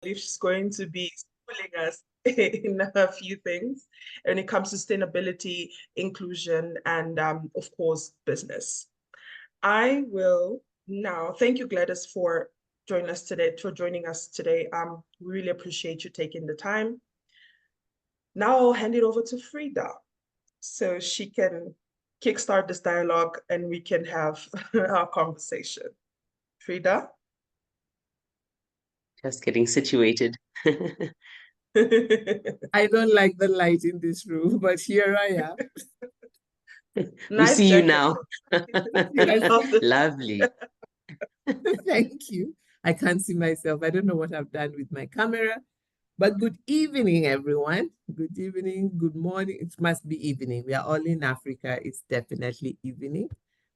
believe she's going to be schooling us in a few things when it comes to sustainability, inclusion, and of course, business. I will now thank you, Gladys, for joining us today. We really appreciate you taking the time. Now I'll hand it over to Frida so she can kickstart this dialogue and we can have our conversation. Frida? Just getting situated. I don't like the light in this room, but here I am. We see you now. Yes. Lovely. Thank you. I can't see myself. I don't know what I've done with my camera, but good evening, everyone. Good evening, good morning. It must be evening. We are all in Africa. It's definitely evening.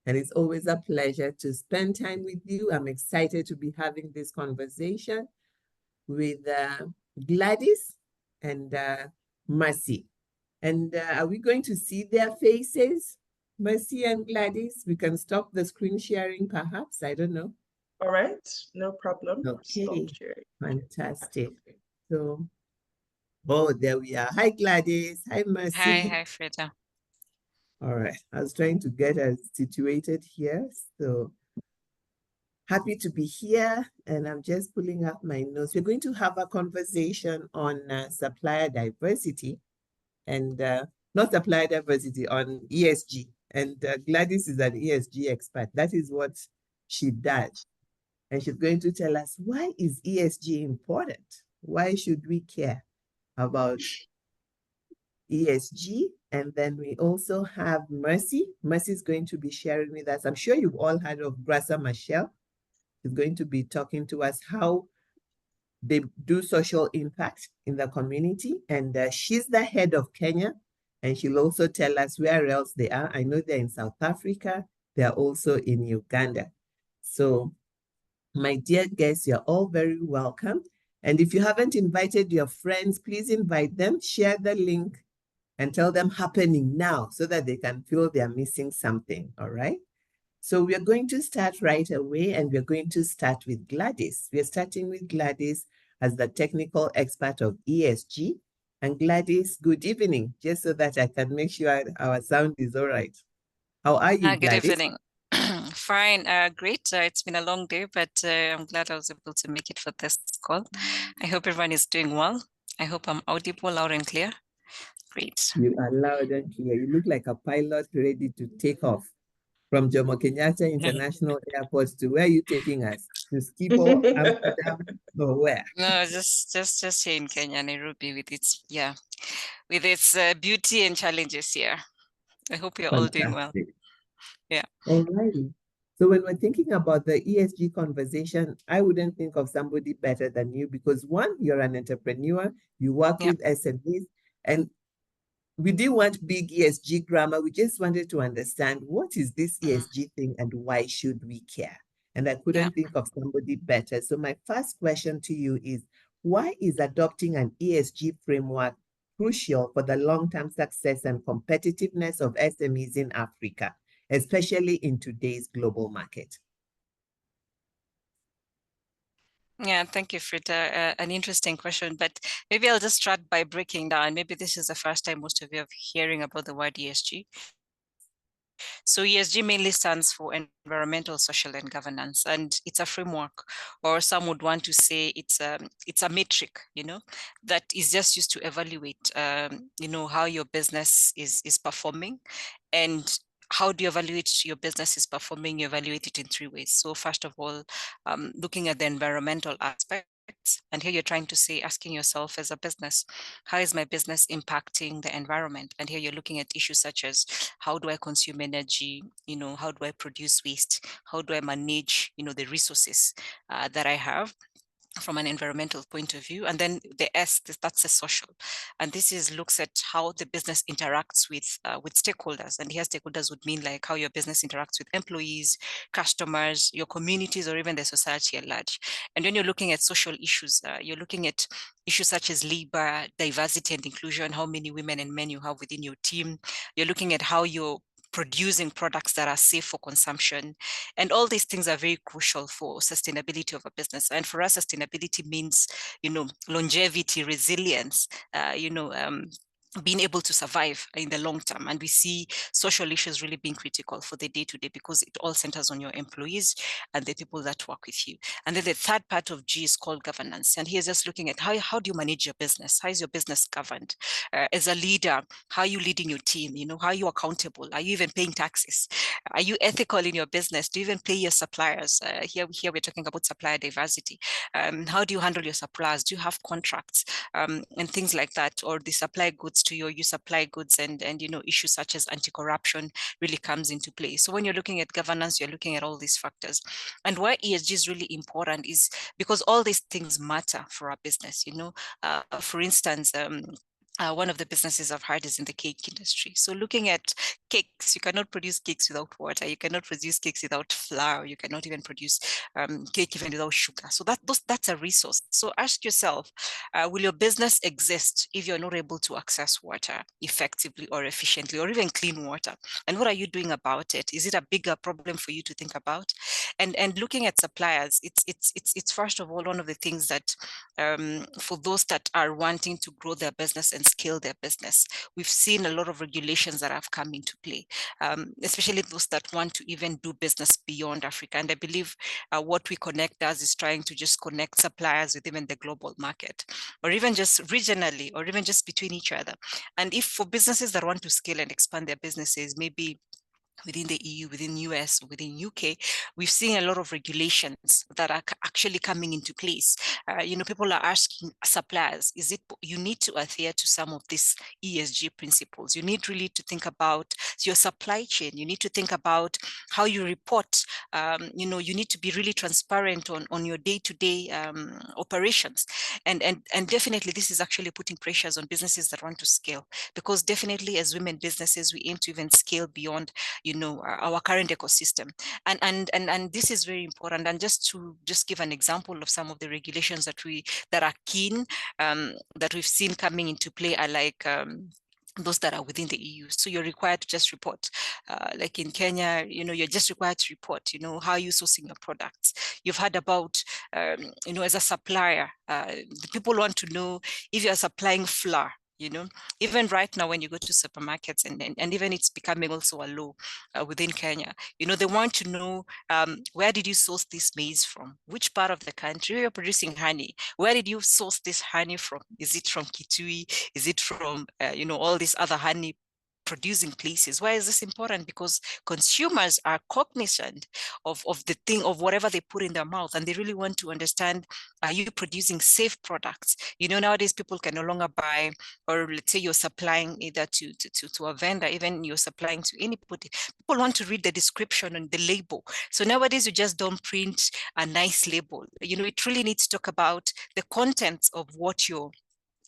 And it's always a pleasure to spend time with you. I'm excited to be having this conversation with Gladys and Mercy. And are we going to see their faces? Mercy and Gladys, we can stop the screen sharing perhaps, I don't know. All right, no problem. Okay, fantastic. So, oh, there we are. Hi, Gladys. Hi, Mercy. Hi, Frida. All right, I was trying to get us situated here. So, happy to be here, and I'm just pulling up my notes. We're going to have a conversation on supplier diversity, and not supplier diversity, on ESG. And Gladys is an ESG expert. That is what she does. And she's going to tell us, why is ESG important? Why should we care about ESG? And then we also have Mercy. Mercy is going to be sharing with us. I'm sure you've all heard of Graça Machel. She's going to be talking to us how they do social impact in the community. And she's the head of Kenya. And she'll also tell us where else they are. I know they're in South Africa. They're also in Uganda. So my dear guests, you're all very welcome. And if you haven't invited your friends, please invite them, share the link, and tell them happening now so that they can feel they're missing something, all right? So we're going to start right away, and we're going to start with Gladys. We're starting with Gladys as the technical expert of ESG. And Gladys, good evening, just so that I can make sure our sound is all right. How are you, Good Gladys? evening. Fine, great. It's been a long day, but I'm glad I was able to make it for this call. I hope everyone is doing well. I hope I'm audible, loud and clear. Great. You are loud and clear. You look like a pilot ready to take off from Jomo Kenyatta International Airport to where are you taking us? To Schiphol, Amsterdam, or where? No, just here in Kenya, Nairobi, with its beauty and challenges here. I hope you're all doing well. Yeah. All righty. So when we're thinking about the ESG conversation, I wouldn't think of somebody better than you because one, you're an entrepreneur, you work with SMEs, and we didn't want big ESG grammar. We just wanted to understand what is this ESG thing and why should we care? And I couldn't think of somebody better. So my first question to you is, why is adopting an ESG framework crucial for the long-term success and competitiveness of SMEs in Africa, especially in today's global market? Yeah, thank you, Frida. An interesting question, but maybe I'll just start by breaking down. Maybe this is the first time most of you are hearing about the word ESG. So ESG mainly stands for environmental, social, and governance, and it's a framework, or some would want to say it's a metric, that is just used to evaluate, how your business is performing. And how do you evaluate your business is performing? You evaluate it in three ways. So first of all, looking at the environmental aspect. And here you're trying to say, asking yourself as a business, how is my business impacting the environment? And here you're looking at issues such as, how do I consume energy? How do I produce waste? How do I manage, the resources that I have from an environmental point of view? And then the S, that's a social. And this looks at how the business interacts with stakeholders. And here stakeholders would mean like how your business interacts with employees, customers, your communities, or even the society at large. And when you're looking at social issues, you're looking at issues such as labor, diversity and inclusion, how many women and men you have within your team. You're looking at how your producing products that are safe for consumption. And all these things are very crucial for sustainability of a business. And for us, sustainability means, longevity, resilience, being able to survive in the long term. And we see social issues really being critical for the day-to-day because it all centers on your employees and the people that work with you. And then the third part of G is called governance. And here's just looking at how do you manage your business? How is your business governed? As a leader, how are you leading your team? How are you accountable? Are you even paying taxes? Are you ethical in your business? Do you even pay your suppliers? Here we're talking about supplier diversity. How do you handle your suppliers? Do you have contracts and things like that? Or the supply goods to you supply goods and issues such as anti-corruption really comes into play. So when you're looking at governance, you're looking at all these factors. And why ESG is really important is because all these things matter for our business. For instance, one of the businesses I've heard is in the cake industry. So looking at cakes, you cannot produce cakes without water. You cannot produce cakes without flour. You cannot even produce cake even without sugar. So that's a resource. So ask yourself, will your business exist if you're not able to access water effectively or efficiently, or even clean water? And what are you doing about it? Is it a bigger problem for you to think about? And looking at suppliers, it's first of all one of the things that for those that are wanting to grow their business and scale their business, we've seen a lot of regulations that have come into play, especially those that want to even do business beyond Africa. And I believe what We Connect does is trying to just connect suppliers with even the global market, or even just regionally, or even just between each other. And if for businesses that want to scale and expand their businesses, maybe within the EU, within US, within UK, we've seen a lot of regulations that are actually coming into place. People are asking suppliers, you need to adhere to some of these ESG principles. You need really to think about your supply chain. You need to think about how you report. You need to be really transparent on your day-to-day operations. And definitely this is actually putting pressures on businesses that want to scale, because definitely as women businesses, we aim to even scale beyond our current ecosystem. And this is very important. And just to give an example of some of the regulations that are keen, that we've seen coming into play are like those that are within the EU. So you're required to just report. Like in Kenya, you're just required to report, how are you sourcing your products? You've heard about, as a supplier, the people want to know if you're supplying flour. Even right now when you go to supermarkets and even it's becoming also a law within Kenya, they want to know where did you source this maize from? Which part of the country? You're producing honey. Where did you source this honey from? Is it from Kitui? Is it from, all these other honey producing places? Why is this important? Because consumers are cognizant of the thing, of whatever they put in their mouth, and they really want to understand, are you producing safe products? Nowadays people can no longer buy, or let's say you're supplying either to a vendor, even you're supplying to anybody, people want to read the description and the label. So nowadays you just don't print a nice label. It really needs to talk about the contents of what you're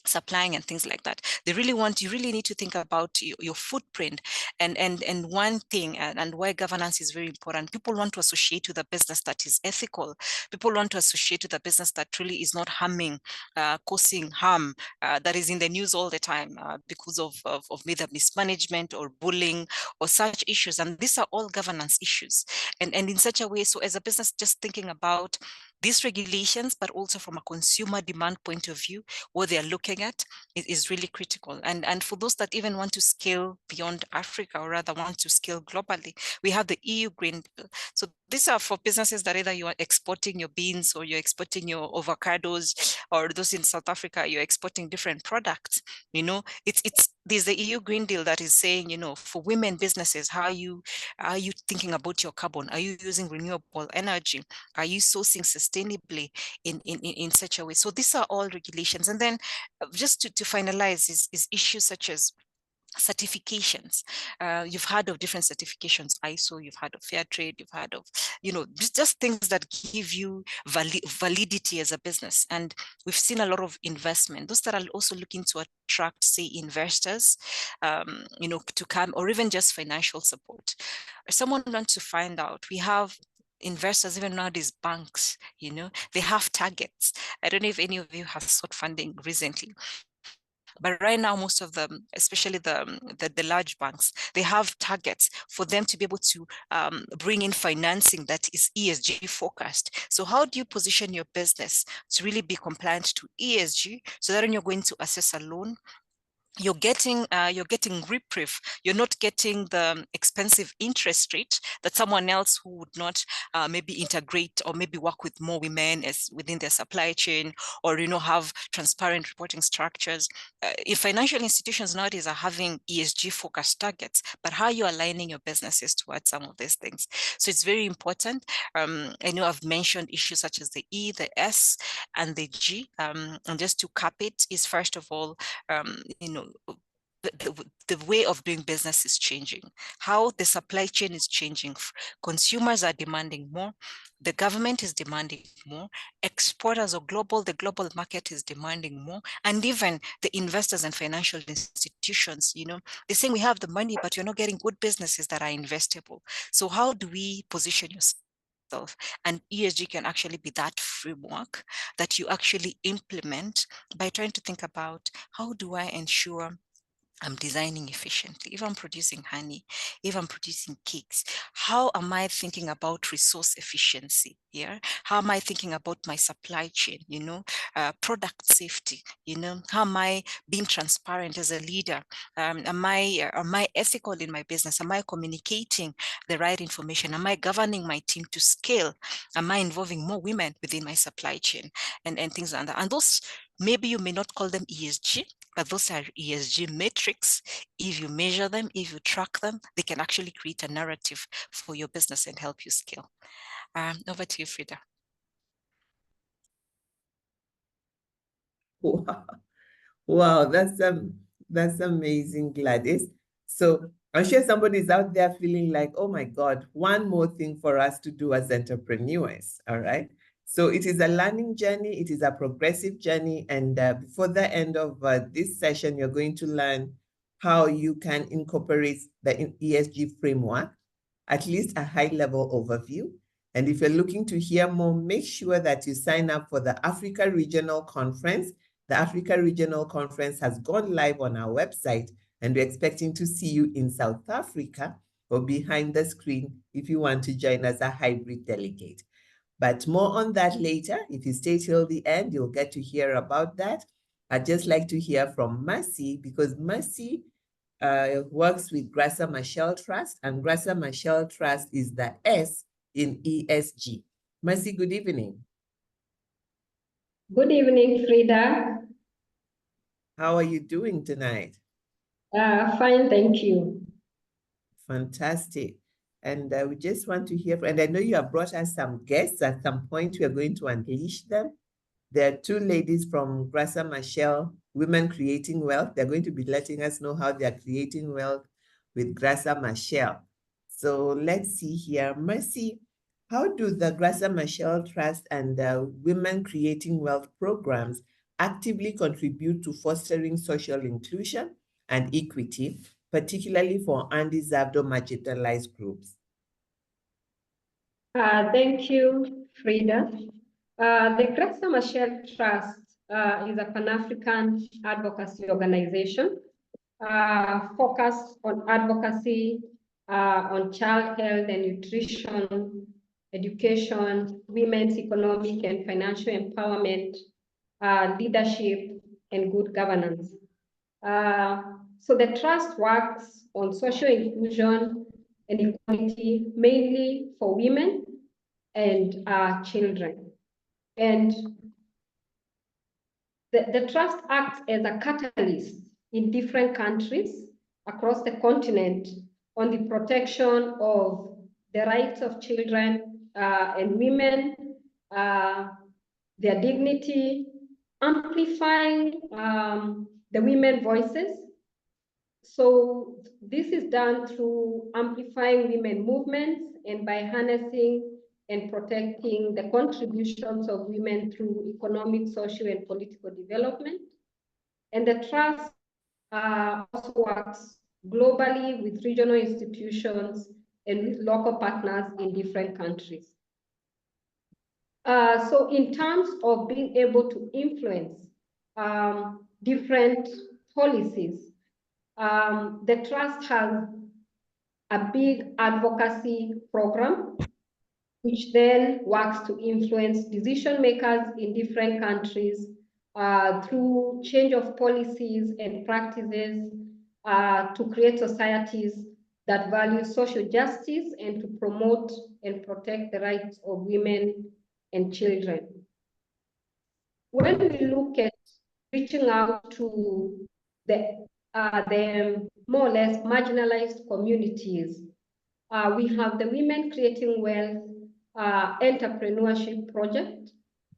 supplying and things like that. You really need to think about your footprint. And one thing, and why governance is very important, people want to associate with a business that is ethical. People want to associate with a business that really is not causing harm, that is in the news all the time because of either mismanagement or bullying or such issues. And these are all governance issues. And in such a way, so as a business, just thinking about these regulations, but also from a consumer demand point of view, what they're looking at is really critical. And for those that even want to scale beyond Africa, or rather want to scale globally, we have the EU Green Deal. So these are for businesses that either you are exporting your beans, or you're exporting your avocados, or those in South Africa, you're exporting different products. There's the EU Green Deal that is saying, for women businesses, how are you thinking about your carbon? Are you using renewable energy? Are you sourcing sustainably in such a way? So these are all regulations. And then just to finalize is issues such as certifications. You've heard of different certifications, ISO, you've heard of fair trade, you've heard of, just things that give you validity as a business. And we've seen a lot of investment, those that are also looking to attract, say, investors, to come, or even just financial support. Someone wants to find out, we have investors, even nowadays banks, they have targets. I don't know if any of you have sought funding recently. But right now, most of them, especially the large banks, they have targets for them to be able to bring in financing that is ESG focused. So how do you position your business to really be compliant to ESG, so that when you're going to assess a loan, you're getting reprieve. You're not getting the expensive interest rate that someone else who would not maybe integrate or maybe work with more women as within their supply chain, or have transparent reporting structures. If financial institutions nowadays are having ESG focused targets, but how are you aligning your businesses towards some of these things? So it's very important. I know I've mentioned issues such as the E, the S, and the G. And just to cap it, is first of all, the way of doing business is changing, how the supply chain is changing. Consumers are demanding more, the government is demanding more, exporters or the global market is demanding more, and even the investors and financial institutions, they're saying we have the money, but you're not getting good businesses that are investable. So how do we position yourself? And ESG can actually be that framework that you actually implement by trying to think about, how do I ensure I'm designing efficiently? If I'm producing honey, if I'm producing cakes, how am I thinking about resource efficiency? Yeah. How am I thinking about my supply chain? Product safety. How am I being transparent as a leader? Am I ethical in my business? Am I communicating the right information? Am I governing my team to scale? Am I involving more women within my supply chain? And things like that. And those, maybe you may not call them ESG, but those are ESG metrics. If you measure them, if you track them, they can actually create a narrative for your business and help you scale. Over to you, Frida. Wow, that's amazing, Gladys. So I'm sure somebody's out there feeling like, oh my God, one more thing for us to do as entrepreneurs. All right. So it is a learning journey. It is a progressive journey. And before the end of this session, you're going to learn how you can incorporate the ESG framework, at least a high-level overview. And if you're looking to hear more, make sure that you sign up for the Africa Regional Conference. The Africa Regional Conference has gone live on our website, and we're expecting to see you in South Africa or behind the screen if you want to join as a hybrid delegate. But more on that later. If you stay till the end, you'll get to hear about that. I'd just like to hear from Mercy, because Mercy works with Graça Machel Trust, and Graça Machel Trust is the S in ESG. Mercy, good evening. Good evening, Frida. How are you doing tonight? Fine, thank you. Fantastic. And we just want to hear, and I know you have brought us some guests. At some point, we are going to unleash them. There are two ladies from Graça Machel, Women Creating Wealth. They're going to be letting us know how they're creating wealth with Graça Machel. So let's see here. Mercy, how do the Graça Machel Trust and the Women Creating Wealth programs actively contribute to fostering social inclusion and equity, particularly for undeserved or marginalized groups? Thank you, Frida. The Graça Machel Trust is a Pan-African advocacy organization focused on advocacy on child health and nutrition, education, women's economic and financial empowerment, leadership, and good governance. So the trust works on social inclusion and equality, mainly for women and children. And the trust acts as a catalyst in different countries across the continent on the protection of the rights of children and women, their dignity, amplifying the women voices. So this is done through amplifying women movements and by harnessing and protecting the contributions of women through economic, social, and political development. And the trust also works globally with regional institutions and with local partners in different countries. So in terms of being able to influence different policies, the trust has a big advocacy program, which then works to influence decision makers in different countries through change of policies and practices to create societies that value social justice and to promote and protect the rights of women and children. When we look at reaching out to the more or less marginalized communities, we have the Women Creating Wealth Entrepreneurship Project,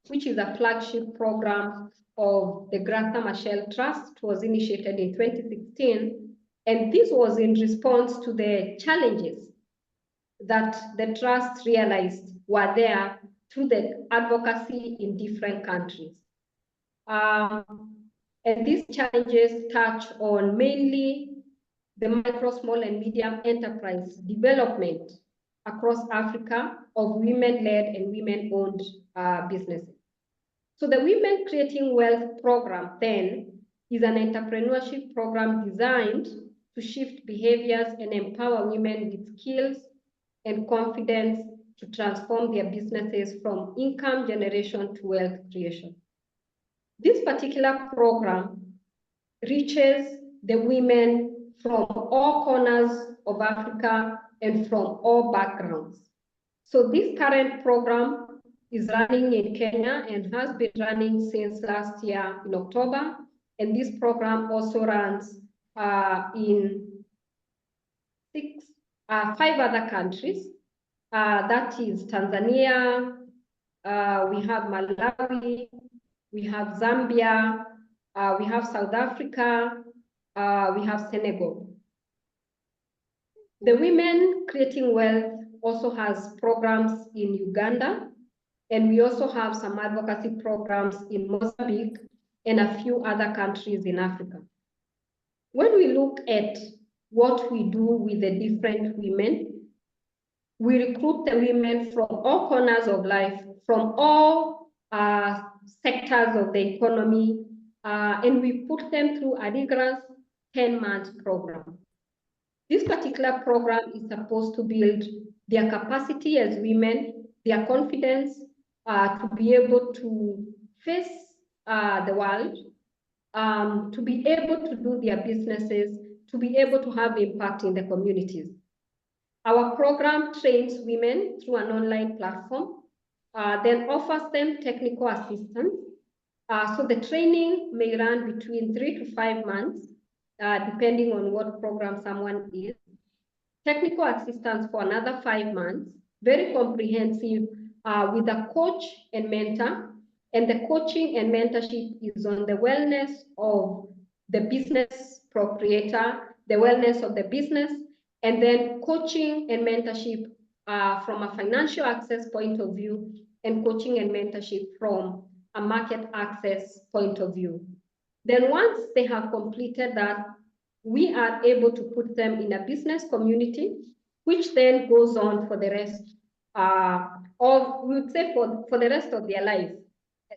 which is a flagship program of the Graça Machel Trust. It was initiated in 2016, and this was in response to the challenges that the trust realized were there through the advocacy in different countries. And these challenges touch on mainly the micro, small, and medium enterprise development across Africa of women-led and women-owned businesses. So the Women Creating Wealth program then is an entrepreneurship program designed to shift behaviors and empower women with skills and confidence to transform their businesses from income generation to wealth creation. This particular program reaches the women from all corners of Africa and from all backgrounds. So this current program is running in Kenya and has been running since last year in October. And this program also runs in 5 other countries. That is Tanzania, we have Malawi, we have Zambia, we have South Africa, we have Senegal. The Women Creating Wealth also has programs in Uganda, and we also have some advocacy programs in Mozambique and a few other countries in Africa. When we look at what we do with the different women, we recruit the women from all corners of life, from all sectors of the economy, and we put them through a rigorous 10-month program. This particular program is supposed to build their capacity as women, their confidence to be able to face the world, to be able to do their businesses, to be able to have impact in the communities. Our program trains women through an online platform, then offers them technical assistance. So the training may run between 3 to 5 months, depending on what program someone is. Technical assistance for another 5 months, very comprehensive, with a coach and mentor. And the coaching and mentorship is on the wellness of the business proprietor, the wellness of the business, and then coaching and mentorship from a financial access point of view, and coaching and mentorship from a market access point of view. Then once they have completed that, we are able to put them in a business community, which then goes on for the rest of, we would say for the rest of their life,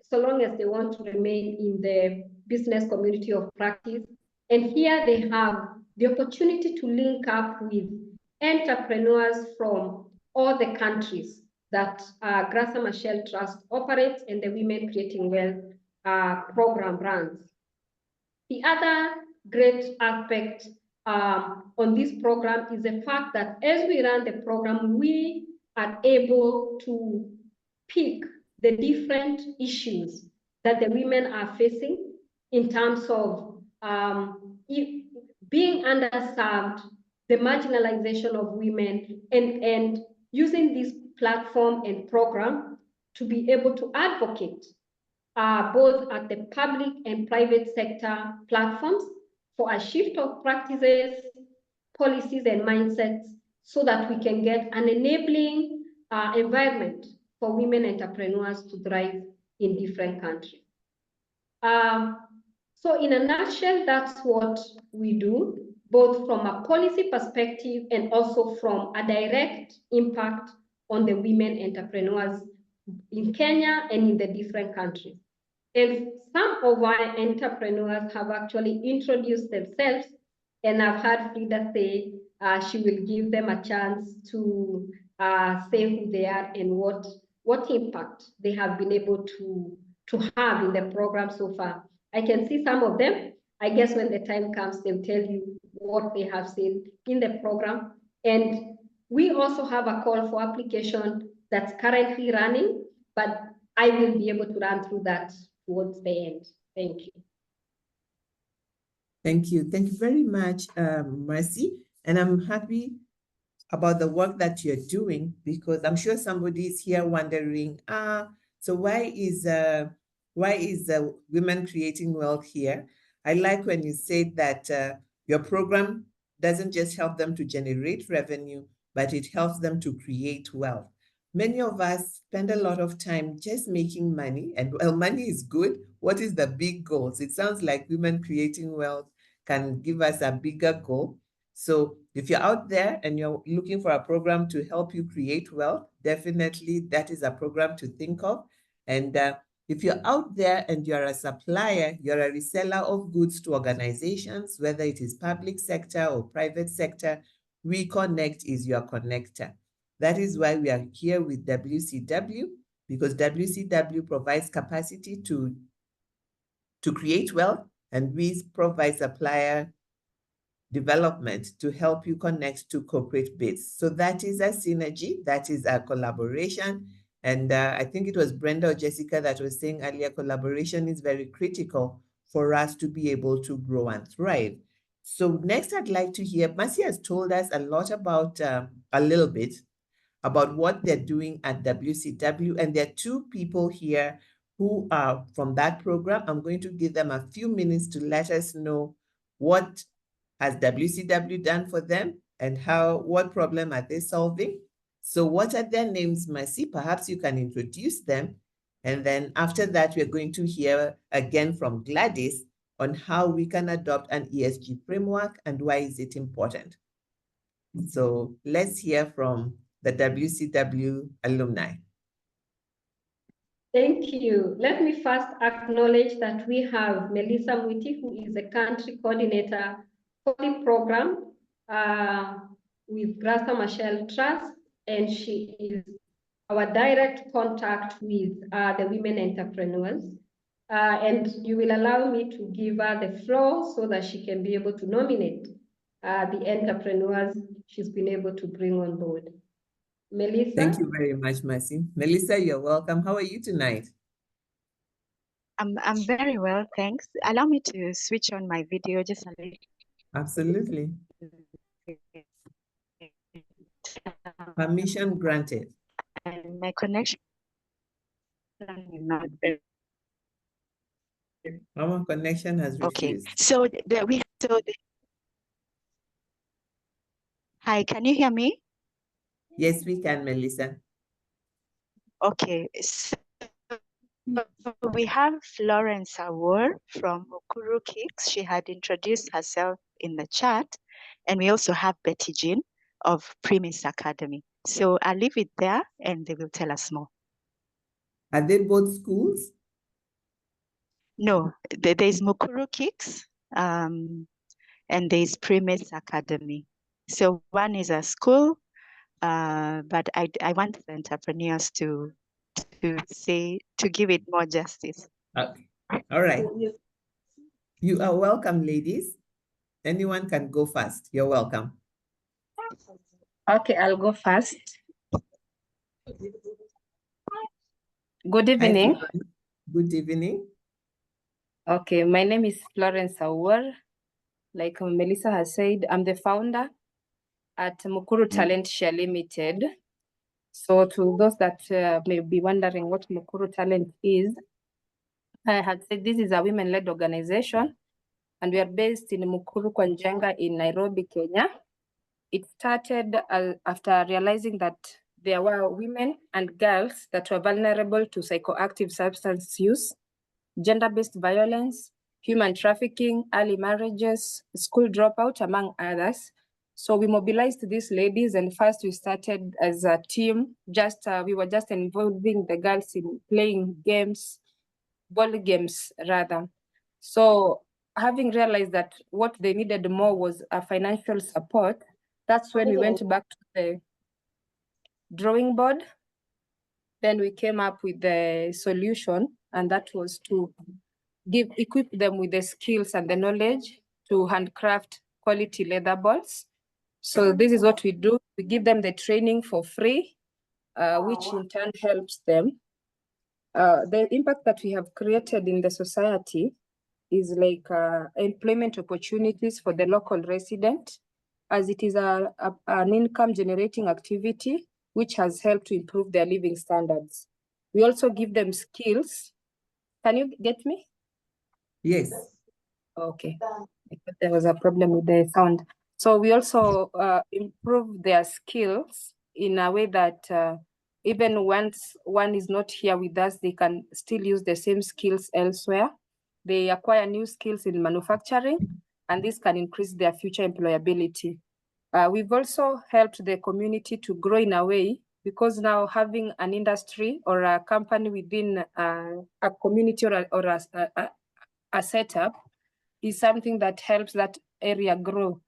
so long as they want to remain in the business community of practice. And here they have the opportunity to link up with entrepreneurs from all the countries that Graça Machel Trust operates and the Women Creating Wealth program runs. The other great aspect on this program is the fact that as we run the program, we are able to pick the different issues that the women are facing in terms of being underserved, the marginalization of women, and using this platform and program to be able to advocate both at the public and private sector platforms for a shift of practices, policies, and mindsets so that we can get an enabling environment for women entrepreneurs to thrive in different countries. So in a nutshell, that's what we do, both from a policy perspective and also from a direct impact on the women entrepreneurs in Kenya and in the different countries. And some of our entrepreneurs have actually introduced themselves, and I've had Frida say she will give them a chance to say who they are and what impact they have been able to have in the program so far. I can see some of them. I guess when the time comes, they'll tell you what they have seen in the program. And we also have a call for application that's currently running, but I will be able to run through that towards the end. Thank you. Thank you. Thank you very much, Mercy. And I'm happy about the work that you're doing, because I'm sure somebody is here wondering, so why is Women Creating Wealth here? I like when you said that your program doesn't just help them to generate revenue, but it helps them to create wealth. Many of us spend a lot of time just making money, and well, money is good. What is the big goals? It sounds like Women Creating Wealth can give us a bigger goal. So if you're out there and you're looking for a program to help you create wealth, definitely that is a program to think of. And if you're out there and you're a supplier, you're a reseller of goods to organizations, whether it is public sector or private sector, WeConnect is your connector. That is why we are here with WCW, because WCW provides capacity to create wealth, and we provide supplier development to help you connect to corporate bids. So that is a synergy, that is a collaboration. And I think it was Brenda or Jessica that was saying earlier, collaboration is very critical for us to be able to grow and thrive. So next I'd like to hear, Mercy has told us a lot about, a little bit about what they're doing at WCW. And there are two people here who are from that program. I'm going to give them a few minutes to let us know what has WCW done for them and what problem are they solving? So what are their names, Mercy? Perhaps you can introduce them. And then after that, we're going to hear again from Gladys on how we can adopt an ESG framework and why is it important. So let's hear from the WCW alumni. Thank you. Let me first acknowledge that we have Melissa Mwiti, who is the country coordinator for the program with Graça Machel Trust, and she is our direct contact with the women entrepreneurs. And you will allow me to give her the floor so that she can be able to nominate the entrepreneurs she's been able to bring on board. Melissa? Thank you very much, Mercy. Melissa, you're welcome. How are you tonight? I'm very well, thanks. Allow me to switch on my video just a little. Absolutely. Permission granted. And my connection is not very. Our connection has refused. Okay, hi, can you hear me? Yes, we can, Melissa. Okay, so we have Florence Awor from Mukuru Kicks. She had introduced herself in the chat. And we also have Betty Jean of Premise Academy. So I'll leave it there and they will tell us more. Are they both schools? No, there's Mukuru Kicks and there's Premise Academy. So one is a school, but I want the entrepreneurs to give it more justice. Okay. All right. You are welcome, ladies. Anyone can go first. You're welcome. Okay, I'll go first. Good evening. Hi, good evening. Okay, my name is Florence Awor. Like Melissa has said, I'm the founder at Mukuru Talent Share Limited. So to those that may be wondering what Mukuru Talent is, I had said this is a women-led organization and we are based in Mukuru kwa Njenga in Nairobi, Kenya. It started after realizing that there were women and girls that were vulnerable to psychoactive substance use, gender-based violence, human trafficking, early marriages, school dropout, among others. So we mobilized these ladies, and first we started as a team. We were just involving the girls in playing games, ball games rather. So having realized that what they needed more was a financial support, that's when we went back to the drawing board. Then we came up with the solution, and that was to equip them with the skills and the knowledge to handcraft quality leather balls. So this is what we do. We give them the training for free, which in turn helps them. The impact that we have created in the society is like employment opportunities for the local resident, as it is an income generating activity which has helped to improve their living standards. We also give them skills. Can you get me? Yes. Okay. There was a problem with the sound. So we also improve their skills in a way that even once one is not here with us, they can still use the same skills elsewhere. They acquire new skills in manufacturing, and this can increase their future employability. We've also helped the community to grow in a way, because now having an industry or a company within a community or a setup is something that helps that area grow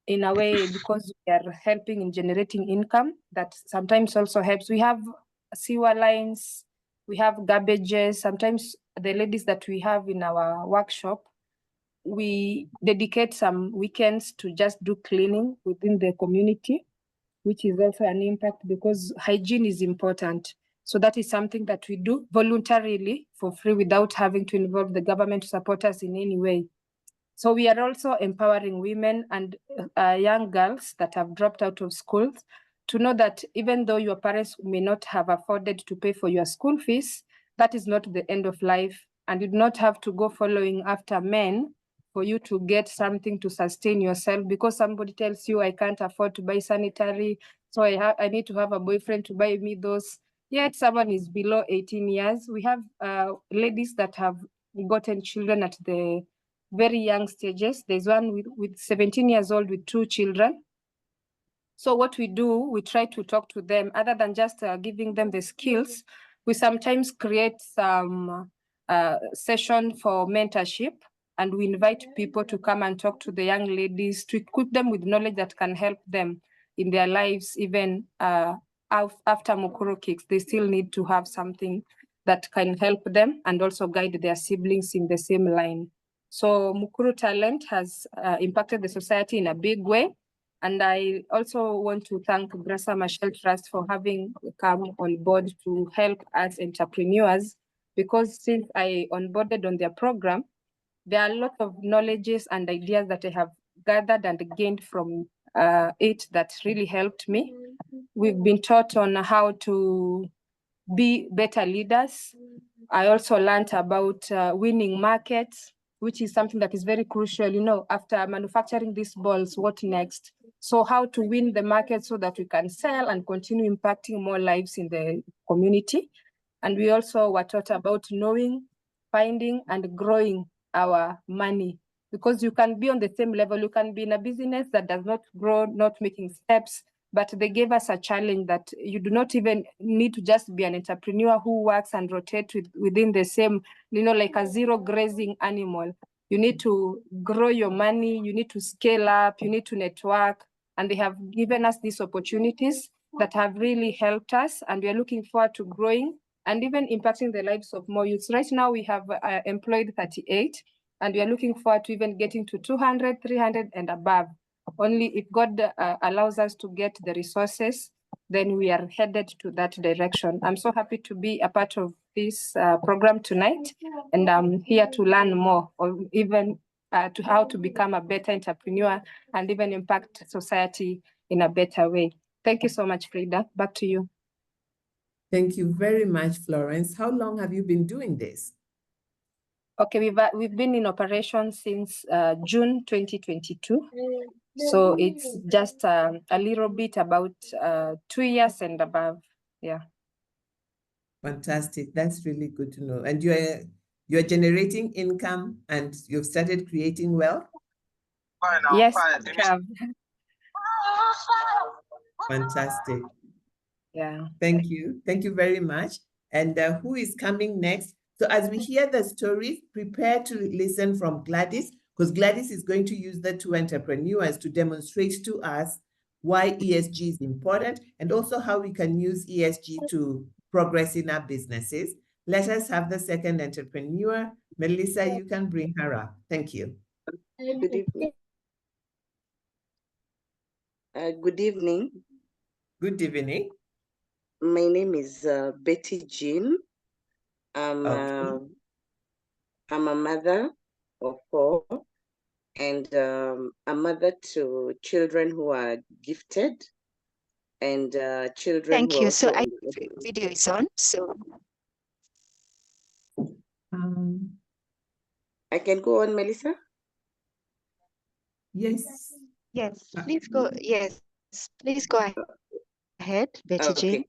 in a way, because we are helping in generating income that sometimes also helps. We have sewer lines, we have garbages. Sometimes the ladies that we have in our workshop, we dedicate some weekends to just do cleaning within the community, which is also an impact because hygiene is important. So that is something that we do voluntarily for free without having to involve the government to support us in any way. So we are also empowering women and young girls that have dropped out of schools to know that even though your parents may not have afforded to pay for your school fees, that is not the end of life, and you do not have to go following after men for you to get something to sustain yourself because somebody tells you, I can't afford to buy sanitary, so I need to have a boyfriend to buy me those. Yet someone is below 18 years. We have ladies that have gotten children at the very young stages. There's one with 17 years old with 2 children. So what we do, we try to talk to them other than just giving them the skills. We sometimes create some session for mentorship, and we invite people to come and talk to the young ladies to equip them with knowledge that can help them in their lives. Even after Mukuru Kicks, they still need to have something that can help them and also guide their siblings in the same line. So Mukuru Talent has impacted the society in a big way. And I also want to thank Graça Machel Trust for having come on board to help us entrepreneurs, because since I onboarded on their program, there are a lot of knowledges and ideas that I have gathered and gained from it that really helped me. We've been taught on how to be better leaders. I also learned about winning markets, which is something that is very crucial. You know, after manufacturing these balls, what next? So how to win the market so that we can sell and continue impacting more lives in the community. And we also were taught about knowing, finding, and growing our money, because you can be on the same level. You can be in a business that does not grow, not making steps, but they gave us a challenge that you do not even need to just be an entrepreneur who works and rotates within the same, you know, like a zero grazing animal. You need to grow your money, you need to scale up, you need to network. And they have given us these opportunities that have really helped us. And we are looking forward to growing and even impacting the lives of more youths. Right now, we have employed 38, and we are looking forward to even getting to 200, 300 and above. Only if God allows us to get the resources, then we are headed to that direction. I'm so happy to be a part of this program tonight, and I'm here to learn more, or even to how to become a better entrepreneur and even impact society in a better way. Thank you so much, Frida. Back to you. Thank you very much, Florence. How long have you been doing this? Okay, we've been in operation since June 2022. So it's just a little bit about 2 years and above. Yeah. Fantastic. That's really good to know. And you're generating income and you've started creating wealth? Yes, we have. Fantastic. Yeah. Thank you. Thank you very much. And who is coming next? So as we hear the stories, prepare to listen from Gladys, because Gladys is going to use the two entrepreneurs to demonstrate to us why ESG is important and also how we can use ESG to progress in our businesses. Let us have the second entrepreneur. Melissa, you can bring her up. Thank you. Good evening. Good evening. Good evening. My name is Betty Jean. Okay. I'm a mother of 4 and a mother to children who are gifted and children Thank who are you. So also I on the video is on. So I can go on, Melissa? Yes. yes, please go. Yes, please go ahead, Betty Jean. Okay.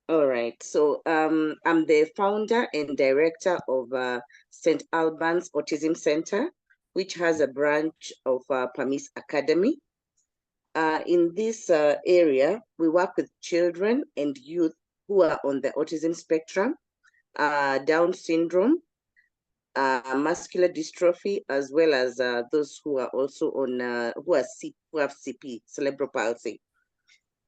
All right. So I'm the founder and director of St. Albans Autism Center, which has a branch of PAMIS Academy. In this area, we work with children and youth who are on the autism spectrum, Down syndrome, muscular dystrophy, as well as those who are also on who have CP, cerebral palsy.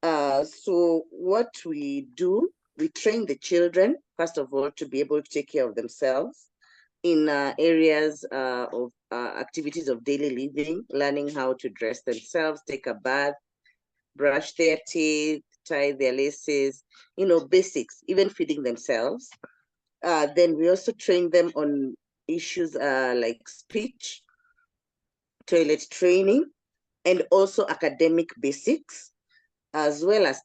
So what we do, we train the children, first of all, to be able to take care of themselves in areas of activities of daily living, learning how to dress themselves, take a bath, brush their teeth, tie their laces, basics, even feeding themselves. Then we also train them on issues like speech, toilet training, and also academic basics, as well as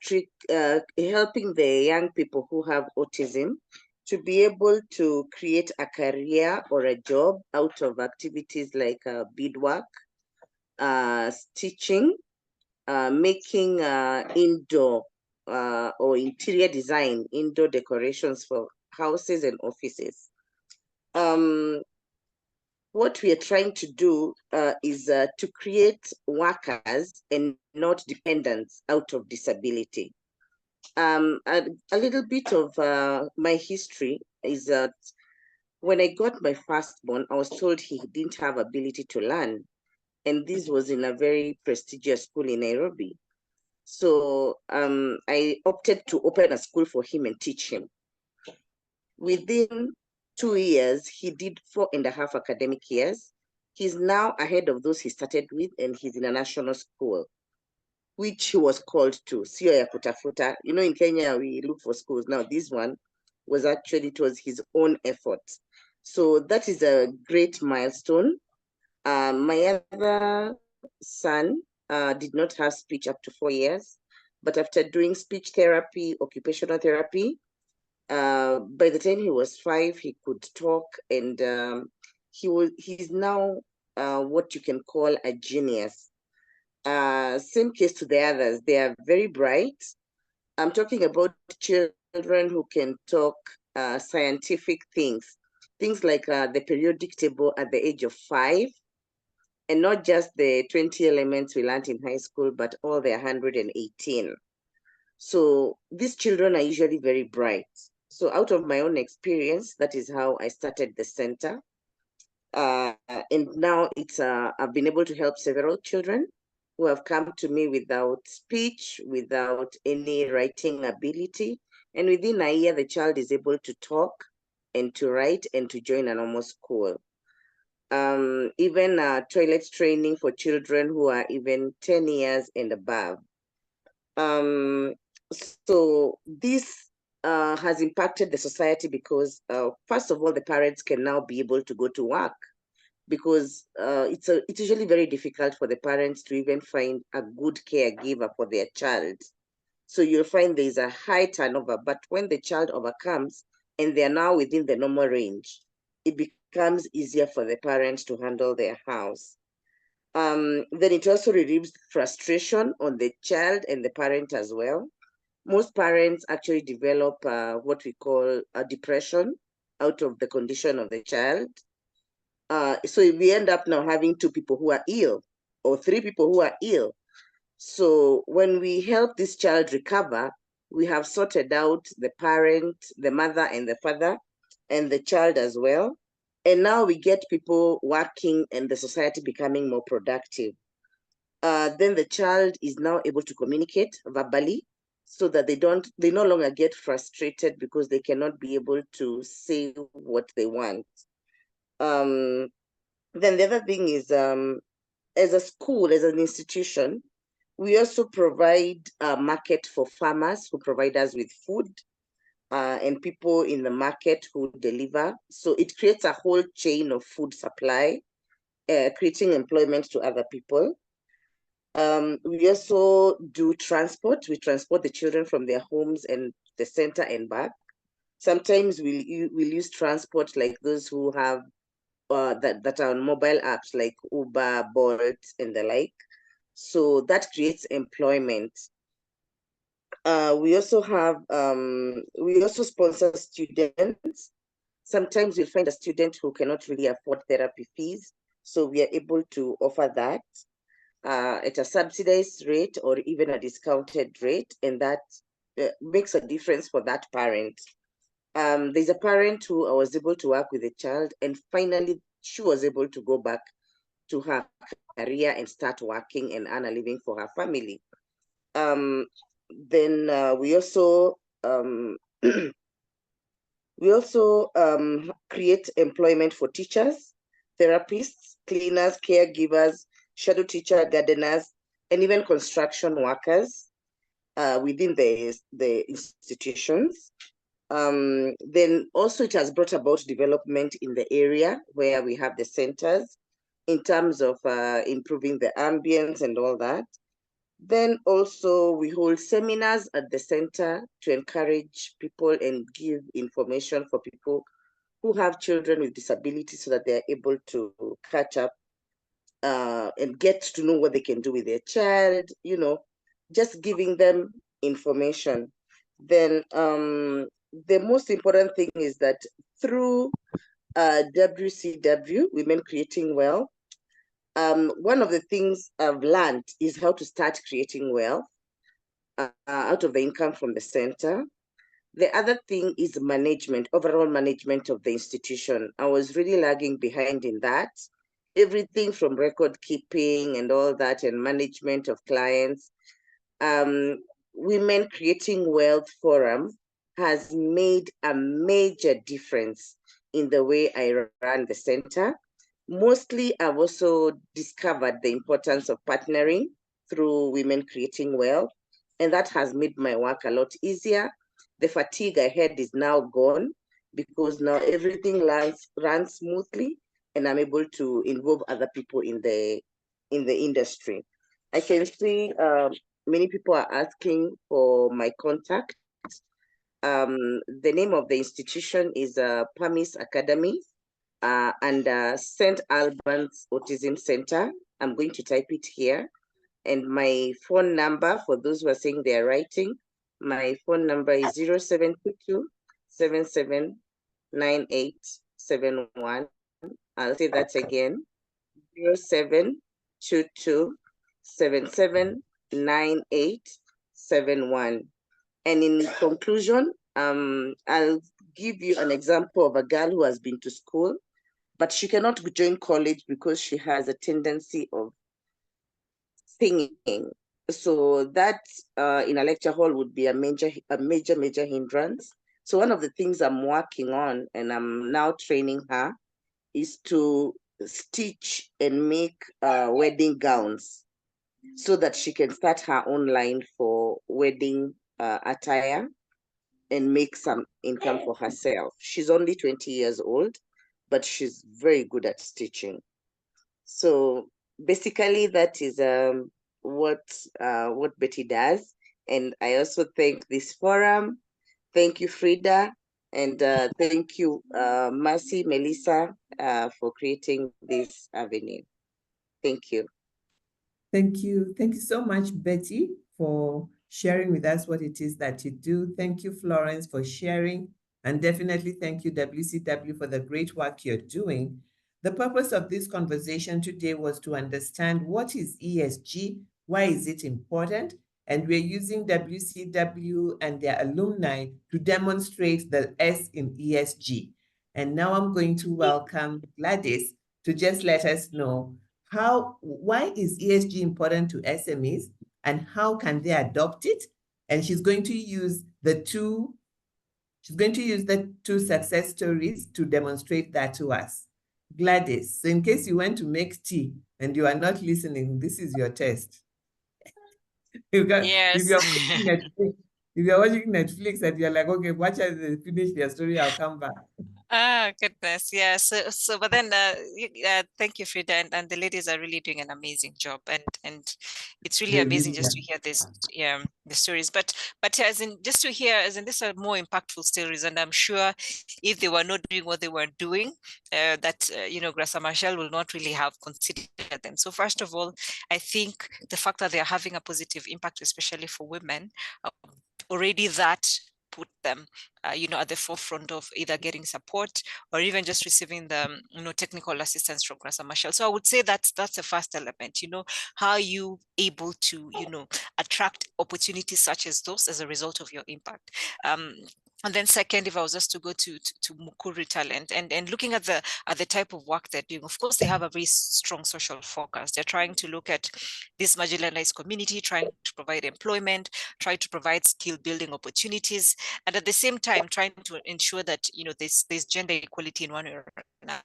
helping the young people who have autism to be able to create a career or a job out of activities like beadwork, stitching, making indoor or interior design, indoor decorations for houses and offices. What we are trying to do is to create workers and not dependents out of disability. A little bit of my history is that when I got my firstborn, I was told he didn't have ability to learn. And this was in a very prestigious school in Nairobi. So I opted to open a school for him and teach him. Within 2 years, he did 4.5 academic years. He's now ahead of those he started with, and he's in a national school, which he was called to. Sio ya kutafuta. In Kenya, we look for schools. Now, this one was actually, it was his own effort. So that is a great milestone. My other son did not have speech up to 4 years, but after doing speech therapy, occupational therapy, by the time he was 5, he could talk, and he's now what you can call a genius. Same case to the others. They are very bright. I'm talking about children who can talk scientific things like the periodic table at the age of 5, and not just the 20 elements we learned in high school, but all the 118. So these children are usually very bright. So out of my own experience, that is how I started the center. And now I've been able to help several children who have come to me without speech, without any writing ability. And within a year, the child is able to talk and to write and to join a normal school. Even toilet training for children who are even 10 years and above. So this has impacted the society because, first of all, the parents can now be able to go to work, because it's usually very difficult for the parents to even find a good caregiver for their child. So you'll find there's a high turnover, but when the child overcomes and they're now within the normal range, it becomes easier for the parents to handle their house. Then it also relieves frustration on the child and the parent as well. Most parents actually develop what we call a depression out of the condition of the child. So we end up now having 2 people who are ill or 3 people who are ill. So when we help this child recover, we have sorted out the parent, the mother and the father, and the child as well. And now we get people working and the society becoming more productive. Then the child is now able to communicate verbally so that they no longer get frustrated because they cannot be able to say what they want. Then the other thing is, as a school, as an institution, we also provide a market for farmers who provide us with food, and people in the market who deliver. So it creates a whole chain of food supply, creating employment to other people. We also do transport. We transport the children from their homes and the center and back. Sometimes we'll use transport like those who have that are on mobile apps like Uber, Bolt, and the like. So that creates employment. We also sponsor students. Sometimes you'll find a student who cannot really afford therapy fees. So we are able to offer that at a subsidized rate or even a discounted rate. And that makes a difference for that parent. There's a parent who I was able to work with a child, and finally she was able to go back to her career and start working and earn a living for her family. Then we also create employment for teachers, therapists, cleaners, caregivers, shadow teacher, gardeners, and even construction workers within the institutions. Then also it has brought about development in the area where we have the centers in terms of improving the ambience and all that. Then also we hold seminars at the center to encourage people and give information for people who have children with disabilities so that they're able to catch up and get to know what they can do with their child, just giving them information. Then the most important thing is that through WCW, Women Creating Wealth, one of the things I've learned is how to start creating wealth out of the income from the center. The other thing is management, overall management of the institution. I was really lagging behind in that. Everything from record keeping and all that and management of clients. Women Creating Wealth Forum has made a major difference in the way I run the center. Mostly, I've also discovered the importance of partnering through Women Creating Wealth, and that has made my work a lot easier. The fatigue I had is now gone because now everything runs smoothly, and I'm able to involve other people in the industry. I can see many people are asking for my contact. The name of the institution is PAMIS Academy. And St. Albans Autism Center. I'm going to type it here. And my phone number, for those who are saying they're writing, my phone number is 0722 779871. I'll say that again, 0722 779871. And in conclusion, I'll give you an example of a girl who has been to school, but she cannot join college because she has a tendency of singing. So that in a lecture hall would be a major hindrance. So one of the things I'm working on, and I'm now training her, is to stitch and make wedding gowns so that she can start her own line for wedding attire and make some income for herself. She's only 20 years old, but she's very good at stitching. So basically that is what Betty does. And I also thank this forum. Thank you, Frida. And thank you, Mercy, Melissa, for creating this avenue. Thank you. Thank you. Thank you so much, Betty, for sharing with us what it is that you do. Thank you, Florence, for sharing. And definitely thank you, WCW, for the great work you're doing. The purpose of this conversation today was to understand what is ESG, why is it important, and we're using WCW and their alumni to demonstrate the S in ESG. And now I'm going to welcome Gladys to just let us know why is ESG important to SMEs and how can they adopt it? And she's going to use the two success stories to demonstrate that to us. Gladys, so in case you went to make tea and you are not listening, this is your test. Yes. If you're watching Netflix and you're like, okay, watch as they finish their story, I'll come back. Ah, goodness. Yeah. But then, thank you, Frida, and the ladies are really doing an amazing job, and it's really They amazing really just to hear this, the stories. But as in just to hear, as in these are more impactful stories, and I'm sure if they were not doing what they were doing, that Graça Machel will not really have considered them. So first of all, I think the fact that they are having a positive impact, especially for women, already that put them at the forefront of either getting support or even just receiving the technical assistance from Graça Machel. So I would say that's the first element. How are you able to attract opportunities such as those as a result of your impact. And then second, if I was just to go to Mukuru Talent and looking at the type of work they're doing, of course, they have a very strong social focus. They're trying to look at this marginalized community, trying to provide employment, trying to provide skill building opportunities, and at the same time, trying to ensure that there's gender equality in one or another.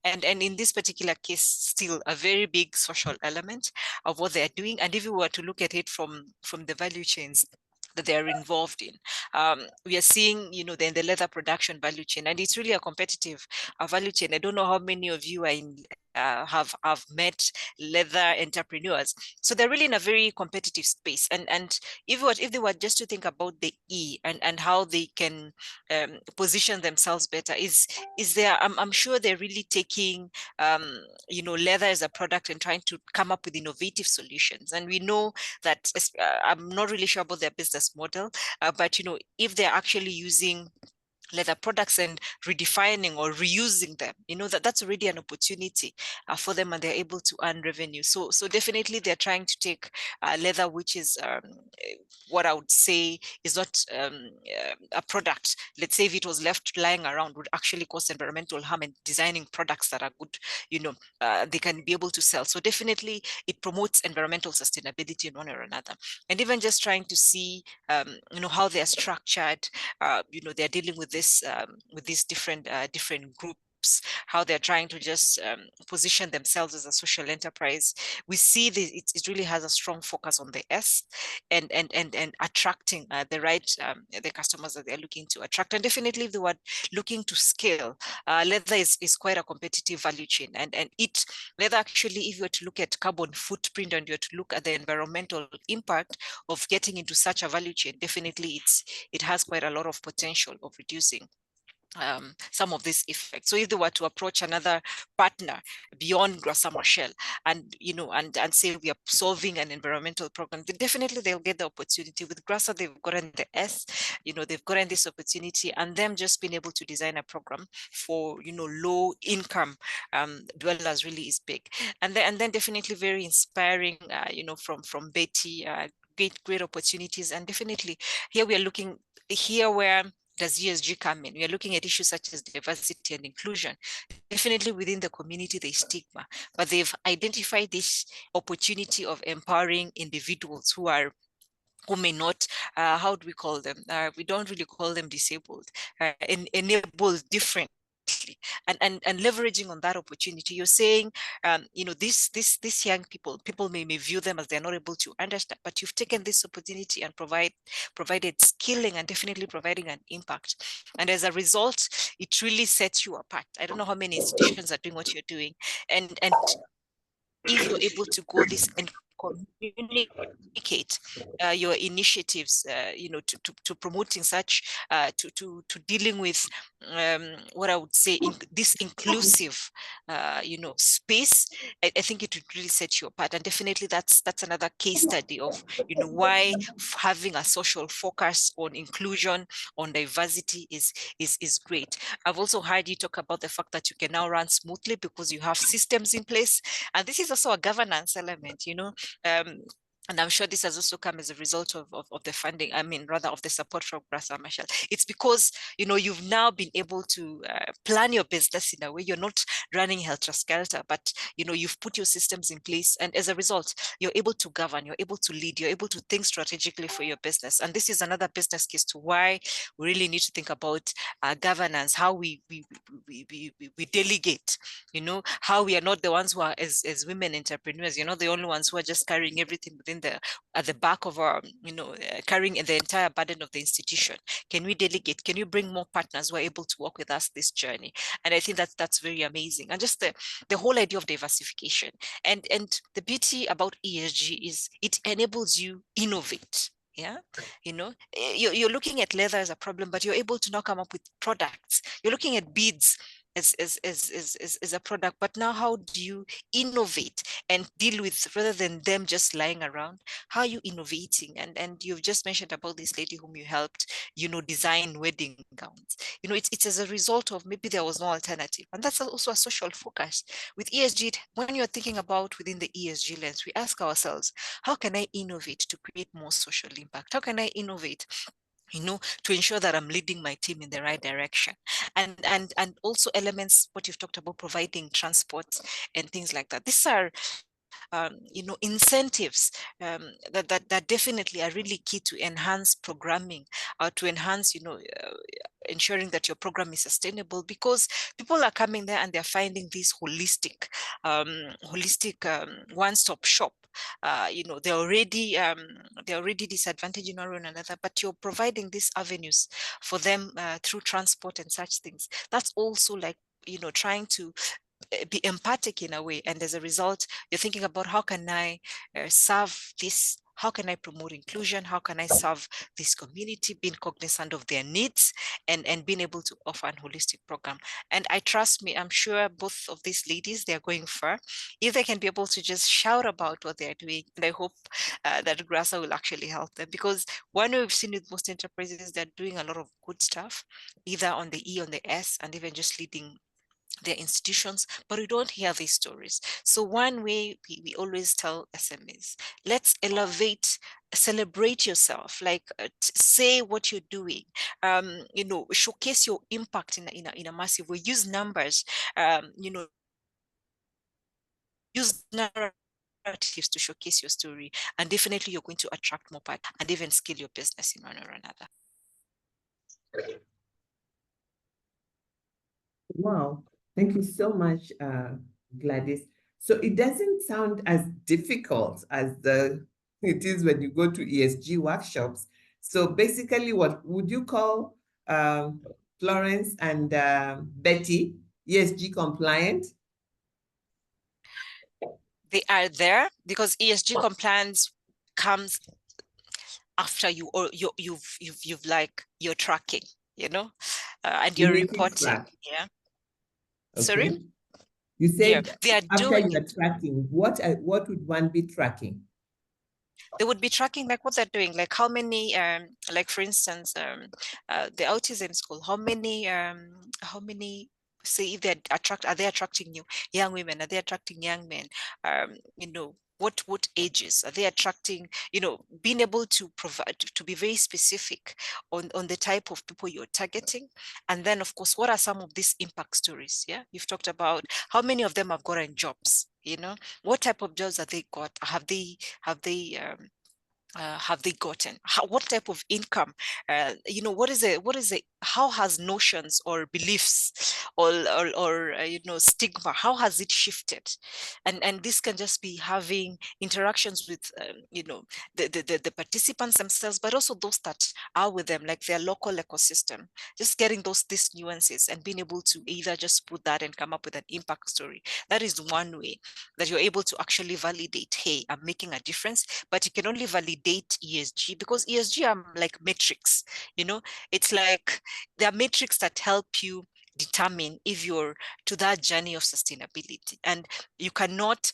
And in this particular case, still a very big social element of what they're doing. And if we were to look at it from the value chains that they are involved in. We are seeing, in the leather production value chain, and it's really a competitive value chain. I don't know how many of you are have met leather entrepreneurs. So they're really in a very competitive space. And if they were just to think about the E and how they can position themselves better, is there, I'm sure they're really taking, leather as a product and trying to come up with innovative solutions. And we know that I'm not really sure about their business model, but if they're actually using leather products and redefining or reusing them, that's already an opportunity for them, and they're able to earn revenue. So definitely they're trying to take leather, which is what I would say is not a product. Let's say if it was left lying around, would actually cause environmental harm, and designing products that are good, they can be able to sell. So definitely it promotes environmental sustainability in one or another. And even just trying to see, how they're structured, they're dealing with this, with these different groups, how they're trying to just position themselves as a social enterprise. We see that it really has a strong focus on the S and attracting the right the customers that they're looking to attract. And definitely if they were looking to scale, leather is quite a competitive value chain, and leather actually, if you were to look at carbon footprint and you were to look at the environmental impact of getting into such a value chain, definitely it has quite a lot of potential of reducing some of these effects. So if they were to approach another partner beyond Graça Machel and and say we are solving an environmental program, then definitely they'll get the opportunity. With Graça, they've gotten the S, they've gotten this opportunity, and them just being able to design a program for low income dwellers really is big. And then definitely very inspiring, from Betty, great opportunities. And definitely here we are looking where does ESG come in? We are looking at issues such as diversity and inclusion. Definitely within the community, there's stigma, but they've identified this opportunity of empowering individuals who may not, how do we call them? We don't really call them disabled, enabled differently. And leveraging on that opportunity, you're saying, these young people may view them as they're not able to understand, but you've taken this opportunity and provided skilling and definitely providing an impact. And as a result, it really sets you apart. I don't know how many institutions are doing what you're doing. And if you're able to go this and communicate your initiatives, to promoting such, to dealing with what I would say this inclusive, space, I think it would really set you apart. And definitely that's another case study of why having a social focus on inclusion, on diversity is great. I've also heard you talk about the fact that you can now run smoothly because you have systems in place, and this is also a governance element. and I'm sure this has also come as a result of the funding, I mean, rather of the support from Graça Machel. It's because, you know, you've now been able to plan your business in a way. You're not running helter-skelter, but, you know, you've put your systems in place. And as a result, you're able to govern, you're able to lead, you're able to think strategically for your business. And this is another business case to why we really need to think about governance, how we delegate, you know, how we are not the ones who are, as women entrepreneurs, you're not the only ones who are just carrying everything within at the back of our, you know, carrying the entire burden of the institution. Can we delegate? Can you bring more partners who are able to work with us this journey? And I think that's very amazing. And just the whole idea of diversification. And the beauty about ESG is it enables you innovate. Yeah, you know, you're looking at leather as a problem, but you're able to now come up with products. You're looking at beads as a product, but now how do you innovate and deal with, rather than them just lying around, how are you innovating? And you've just mentioned about this lady whom you helped, you know, design wedding gowns. You know, it's as a result of maybe there was no alternative. And that's also a social focus. With ESG, when you're thinking about within the ESG lens, we ask ourselves, how can I innovate to create more social impact? How can I innovate, you know, to ensure that I'm leading my team in the right direction? And also elements, what you've talked about, providing transport and things like that. These are you know, incentives that definitely are really key to enhance programming, to enhance, you know, ensuring that your program is sustainable, because people are coming there and they're finding this holistic one-stop shop. You know, they're already disadvantaged in one way or another, but you're providing these avenues for them through transport and such things. That's also like, you know, trying to be empathic in a way. And as a result, you're thinking about how can I serve this? How can I promote inclusion? How can I serve this community, being cognizant of their needs and being able to offer a holistic program? And I trust me, I'm sure both of these ladies, they're going far. If they can be able to just shout about what they're doing, and I hope that Graça will actually help them, because one way we've seen with most enterprises, they're doing a lot of good stuff, either on the E, on the S, and even just leading their institutions, but we don't hear these stories. So one way we always tell SMEs, let's elevate, celebrate yourself, like say what you're doing, you know, showcase your impact in a massive way, use numbers, you know, use narratives to showcase your story, and definitely you're going to attract more partners and even scale your business in one or another. Wow, thank you so much, Gladys. So it doesn't sound as difficult as it is when you go to ESG workshops. So basically, what would you call Florence and Betty ESG compliant? They are there because ESG compliance comes after you, or you've like you're tracking, you know, and you're reporting. Yeah. Okay. Sorry. You said yeah, they are after doing you're it. tracking, what would one be tracking? They would be tracking like what they're doing, like how many, like for instance, the autism school, how many, say if they are they attracting new young women? Are they attracting young men? You know, what ages are they attracting? You know, being able to provide, to be very specific on the type of people you're targeting. And then of course, what are some of these impact stories? Yeah, you've talked about how many of them have gotten jobs, you know, what type of jobs have they got? Have they gotten? What type of income? You know, what is it? How has notions or beliefs or you know, stigma, how has it shifted? And this can just be having interactions with you know, the participants themselves, but also those that are with them, like their local ecosystem. Just getting these nuances and being able to either just put that and come up with an impact story. That is one way that you're able to actually validate, hey, I'm making a difference. But you can only validate ESG because ESG are like metrics, you know, it's like there are metrics that help you determine if you're to that journey of sustainability. And you cannot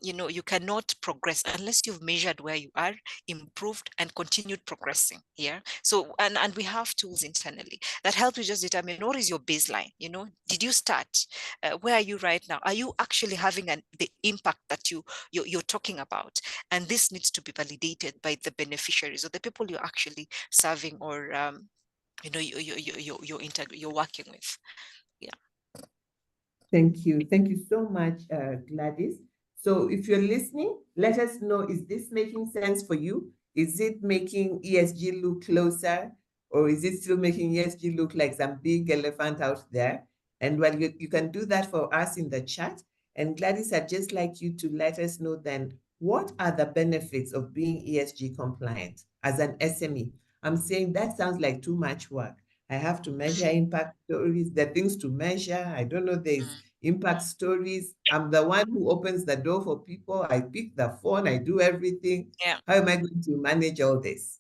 you cannot progress unless you've measured where you are, improved, and continued progressing. Yeah. So, and we have tools internally that help you just determine what is your baseline. Did you start? Where are you right now? Are you actually having the impact that you're talking about? And this needs to be validated by the beneficiaries or the people you're actually serving, or you're working with. Yeah. Thank you. Thank you so much, Gladys. So if you're listening, let us know, is this making sense for you? Is it making ESG look closer, or is it still making ESG look like some big elephant out there? And well, you can do that for us in the chat. And Gladys, I'd just like you to let us know then, what are the benefits of being ESG compliant as an SME? I'm saying that sounds like too much work. I have to measure impact stories, the things to measure. I don't know, there's impact stories. I'm the one who opens the door for people. I pick the phone, I do everything. Yeah. How am I going to manage all this?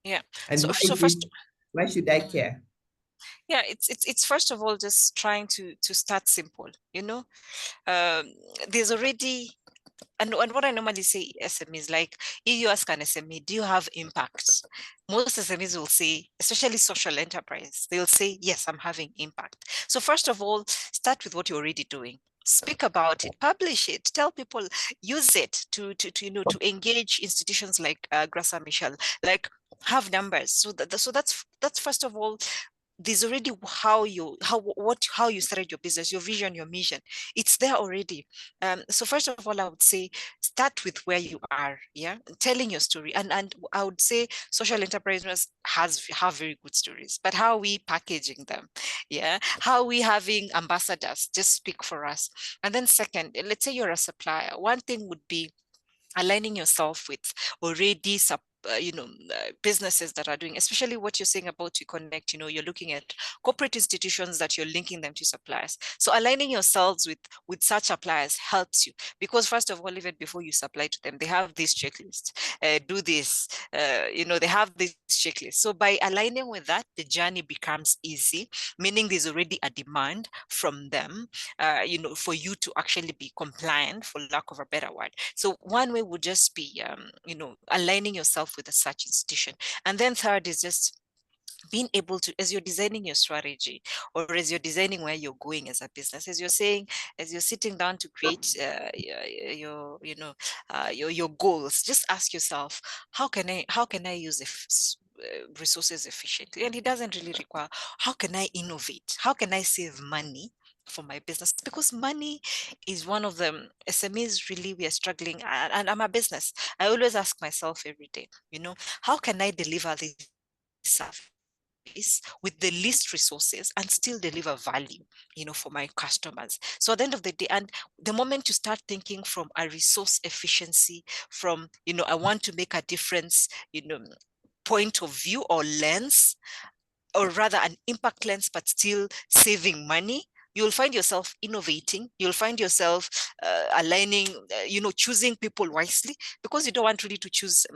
Yeah. And So first, why should I care? Yeah, it's first of all just trying to start simple. There's already, and what I normally say SMEs, like, if you ask an SME, do you have impact? Most SMEs will say, especially social enterprise, they'll say, yes, I'm having impact. So first of all, start with what you're already doing. Speak about it, publish it, tell people, use it to engage institutions like Grasa Michelle, like, have numbers. So that's first of all. There's already how you started your business, your vision, your mission. It's there already. So first of all, I would say start with where you are, yeah, telling your story. And I would say social enterprises have very good stories, but how are we packaging them? Yeah, how are we having ambassadors just speak for us? And then second, let's say you're a supplier. One thing would be aligning yourself with already businesses that are doing, especially what you're saying about to connect, you're looking at corporate institutions that you're linking them to suppliers. So aligning yourselves with such suppliers helps you, because first of all, even before you supply to them, they have this checklist, do this, they have this checklist. So by aligning with that, the journey becomes easy, meaning there's already a demand from them, for you to actually be compliant, for lack of a better word. So one way would just be, aligning yourself with a such institution. And then third is just being able to, as you're designing your strategy, or as you're designing where you're going as a business, as you're sitting down to create your goals, just ask yourself, how can I use resources efficiently? And it doesn't really require, how can I innovate? How can I save money for my business? Because money is one of the SMEs, really, we are struggling. And I'm a business. I always ask myself every day, how can I deliver this service with the least resources and still deliver value, for my customers? So at the end of the day, and the moment you start thinking from a resource efficiency, from, I want to make a difference, point of view or lens, or rather an impact lens, but still saving money, you'll find yourself innovating. You'll find yourself aligning, choosing people wisely, because you don't want really to choose,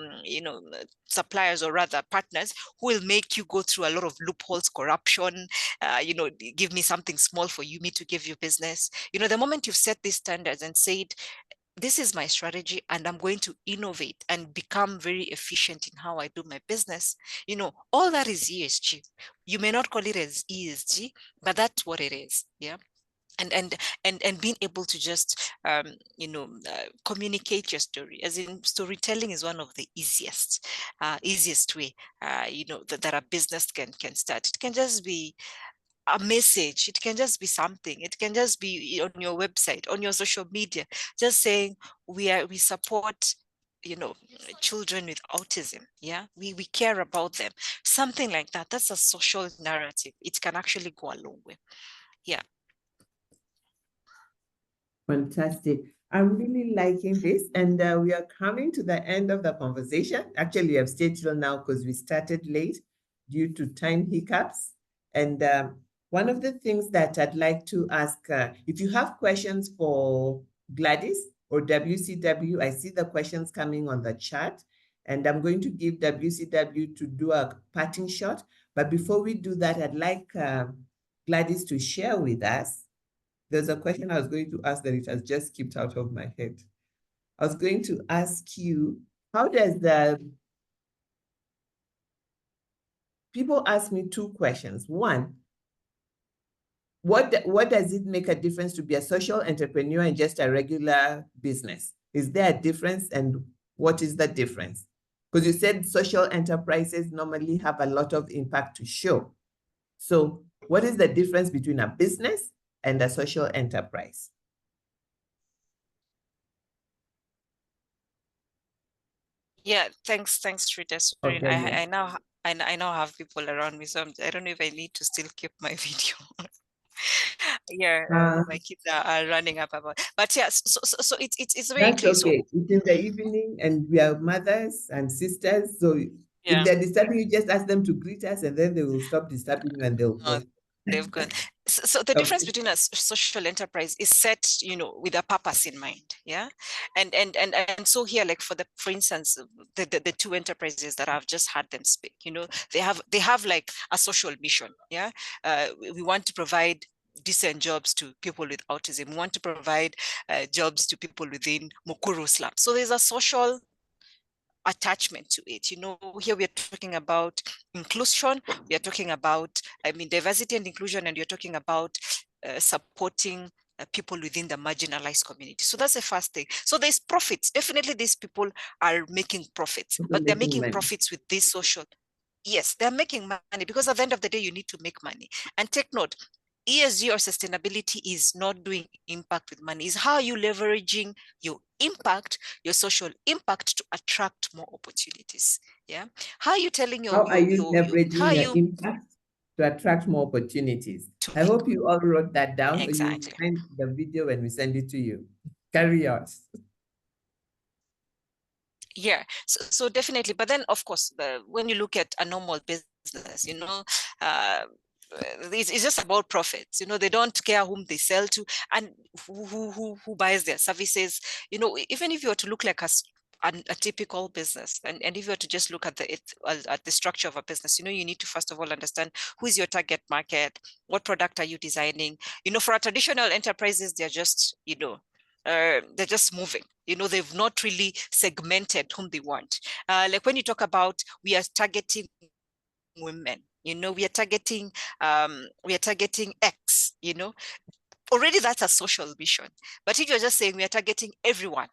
suppliers, or rather partners, who will make you go through a lot of loopholes, corruption, give me something small for me to give you business. The moment you've set these standards and said, this is my strategy, and I'm going to innovate and become very efficient in how I do my business, all that is ESG. You may not call it as ESG, but that's what it is. Yeah. And being able to just communicate your story, as in storytelling is one of the easiest way that a business can start. It can just be a message, it can just be something, it can just be on your website, on your social media, just saying, we support children with autism. Yeah, we care about them, something like that. That's a social narrative. It can actually go a long way. Yeah. Fantastic. I'm really liking this, and we are coming to the end of the conversation. Actually, we have stayed till now because we started late due to time hiccups. And one of the things that I'd like to ask, if you have questions for Gladys or WCW, I see the questions coming on the chat, and I'm going to give WCW to do a parting shot. But before we do that, I'd like Gladys to share with us. There's a question I was going to ask that it has just skipped out of my head. I was going to ask you, how does the people ask me two questions. One, what does it make a difference to be a social entrepreneur and just a regular business? Is there a difference, and what is the difference? Because you said social enterprises normally have a lot of impact to show. So what is the difference between a business and a social enterprise? Yeah, thanks, Rita. Sorry, Okay, yeah. I now have people around me, so I don't know if I need to still keep my video. Yeah, my kids are running up about, but yeah, so it's very That's clear. okay. It's in the evening, and we are mothers and sisters. So Yeah. if they're disturbing you, just ask them to greet us, and then they will stop disturbing you, and they'll go. They've gone. So the difference between a social enterprise is set, with a purpose in mind. Yeah. And so here, like for instance, the two enterprises that I've just had them speak, they have like a social mission. Yeah. We want to provide decent jobs to people with autism. We want to provide jobs to people within Mukuru slum. So there's a social attachment to it. Here we are talking about inclusion, we are talking about, diversity and inclusion, and you're talking about supporting people within the marginalized community. So that's the first thing. So there's profits. Definitely these people are making profits, but they're making profits with this social. Yes, they're making money, because at the end of the day, you need to make money. And take note, ESG or sustainability is not doing impact with money. It's how you leveraging your impact, your social impact, to attract more opportunities. Yeah. How are you telling your, how are you leveraging your impact to attract more opportunities? I hope you all wrote that down. Exactly. Or you find the video when we send it to you. Carry on. Yeah, so definitely. But then, of course, when you look at a normal business, it's just about profits. They don't care whom they sell to and who buys their services. Even if you were to look like a typical business, and if you were to just look at the structure of a business, you need to first of all understand who is your target market, what product are you designing. For our traditional enterprises, they're just they're just moving. They've not really segmented whom they want. Like when you talk about, we are targeting women, we are targeting X, already that's a social mission. But if you're just saying we are targeting everyone,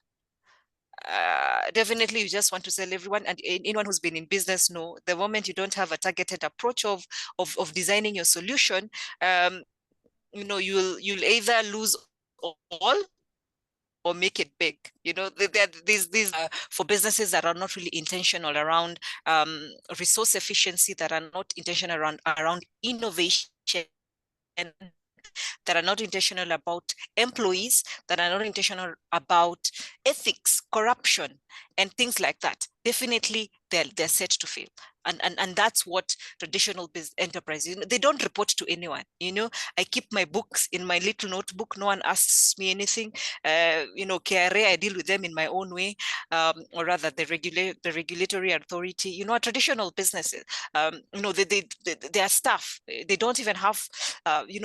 definitely you just want to sell everyone. And anyone who's been in business know, the moment you don't have a targeted approach of designing your solution, you'll either lose all or make it big. These for businesses that are not really intentional around resource efficiency, that are not intentional around innovation, that are not intentional about employees, that are not intentional about ethics, corruption, and things like that. Definitely, they're set to fail. And that's what traditional business enterprises, they don't report to anyone. I keep my books in my little notebook. No one asks me anything. KRA, I deal with them in my own way, or rather the regulatory authority. Traditional businesses, their staff, they don't even have,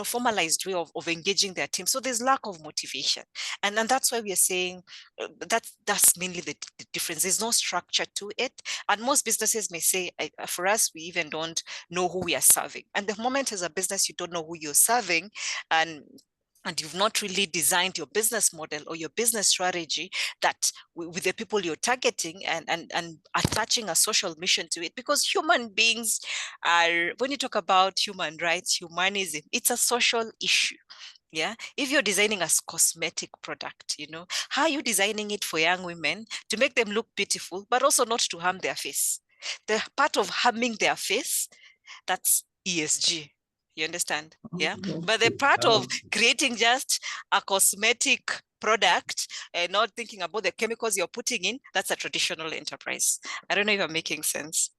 formalized way of engaging their team. So there's lack of motivation. And that's why we are saying that's mainly the difference. There's no structure to it. And most businesses may say, for us, we even don't know who we are serving. And the moment as a business, you don't know who you're serving, and you've not really designed your business model or your business strategy that with the people you're targeting and attaching a social mission to it. Because human beings are, when you talk about human rights, humanism, it's a social issue. Yeah, if you're designing a cosmetic product, how are you designing it for young women to make them look beautiful, but also not to harm their face? The part of harming their face, that's ESG. You understand? Yeah. But the part of creating just a cosmetic product and not thinking about the chemicals you're putting in, that's a traditional enterprise. I don't know if I'm making sense.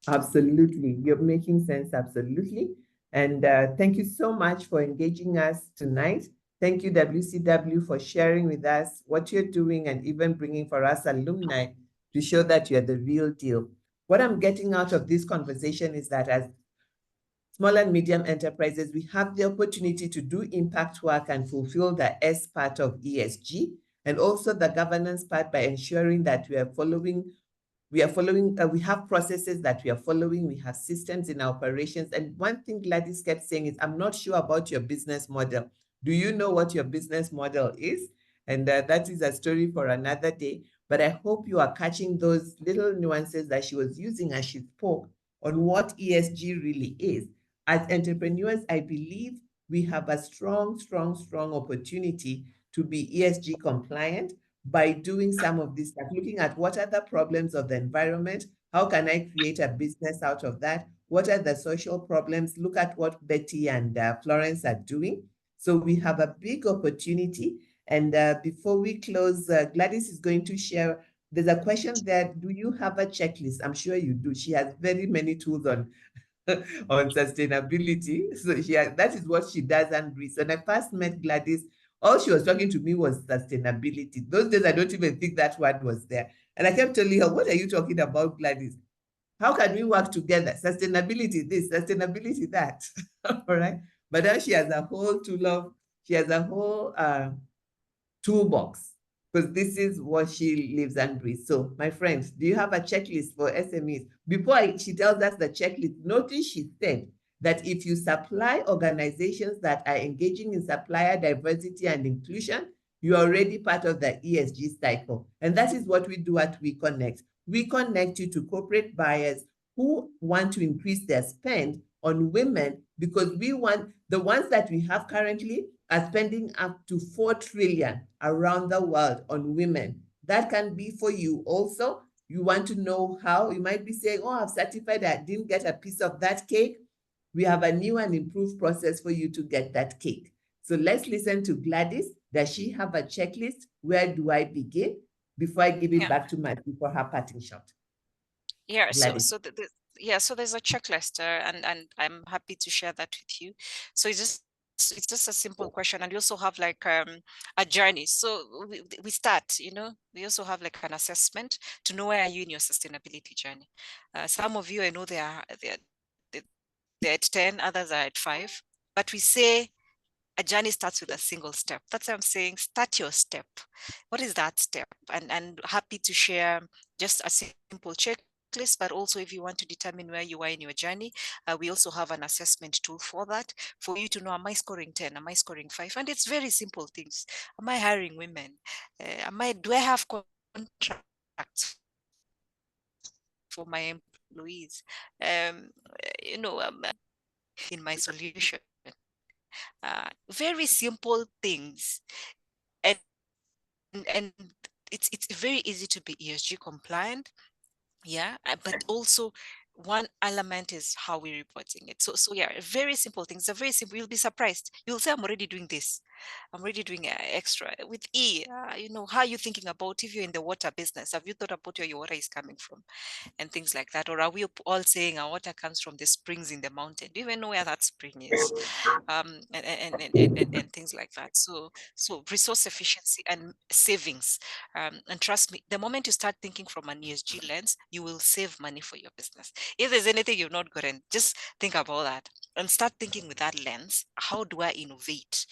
Absolutely. You're making sense. Absolutely. And thank you so much for engaging us tonight. Thank you, WCW, for sharing with us what you're doing and even bringing for us alumni to show that you're the real deal. What I'm getting out of this conversation is that as small and medium enterprises, we have the opportunity to do impact work and fulfill the S part of ESG. and also the governance part by ensuring that we have processes that we are following, we have systems in our operations. And one thing Gladys kept saying is, I'm not sure about your business model. Do you know what your business model is? And that is a story for another day. But I hope you are catching those little nuances that she was using as she spoke on what ESG really is. As entrepreneurs, I believe we have a strong opportunity to be ESG compliant by doing some of this stuff, looking at what are the problems of the environment, how can I create a business out of that, what are the social problems, look at what Betty and Florence are doing. So we have a big opportunity. And before we close, Gladys is going to share, there's a question there, do you have a checklist? I'm sure you do. She has very many tools on on sustainability. So that is what she does. And when I first met Gladys, all she was talking to me was sustainability. Those days, I don't even think that word was there. And I kept telling her, what are you talking about, Gladys? How can we work together? Sustainability this, sustainability that, all right? But now she has a whole toolbox, because this is what she lives and breathes. So my friends, do you have a checklist for SMEs? Before she tells us the checklist, notice she said that if you supply organizations that are engaging in supplier diversity and inclusion, you're already part of the ESG cycle. And that is what we do at WeConnect. We connect you to corporate buyers who want to increase their spend on women, because we want the ones that we have currently are spending up to 4 trillion around the world on women. That can be for you also. You want to know how, you might be saying, oh, I've certified, I didn't get a piece of that cake. We have a new and improved process for you to get that cake. So let's listen to Gladys. Does she have a checklist? Where do I begin? Before I give it back to Matthew for her parting shot. Yeah, Gladys. so there's a checklist, and I'm happy to share that with you. So it's just a simple question, and we also have like a journey. So we start, we also have like an assessment to know where are you in your sustainability journey. Some of you, I know they're at 10, others are at 5, but we say a journey starts with a single step. That's what I'm saying. Start your step. What is that step? And happy to share just a simple checklist, but also if you want to determine where you are in your journey, we also have an assessment tool for that, for you to know, am I scoring 10? Am I scoring 5? And it's very simple things. Am I hiring women? Do I have contracts for my employees? In my solution. Very simple things, and it's very easy to be ESG compliant, but also one element is how we're reporting it. So yeah, very simple things. They're very simple. You'll be surprised. You'll say, I'm already doing this. I'm already doing extra. With E, how are you thinking about if you're in the water business? Have you thought about where your water is coming from and things like that? Or are we all saying our water comes from the springs in the mountain? Do you even know where that spring is? And things like that. So resource efficiency and savings. And trust me, the moment you start thinking from an ESG lens, you will save money for your business. If there's anything you've not gotten, just think about that and start thinking with that lens. How do I innovate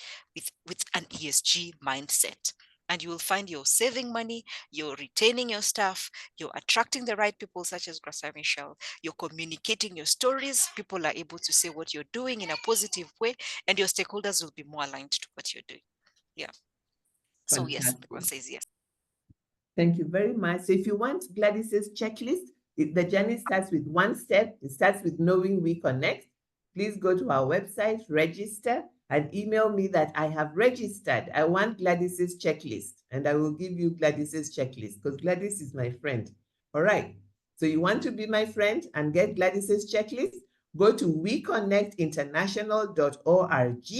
with an ESG mindset? And you will find you're saving money, you're retaining your staff, you're attracting the right people, such as Graça Machel, you're communicating your stories, people are able to say what you're doing in a positive way, and your stakeholders will be more aligned to what you're doing. Yeah. So yes, the answer is yes. Thank you very much. So if you want Gladys's checklist, the journey starts with one step. It starts with knowing WeConnect. Please go to our website, register, and email me that I have registered. I want Gladys's checklist, and I will give you Gladys's checklist because Gladys is my friend. All right. So you want to be my friend and get Gladys's checklist? Go to WeConnectInternational.org.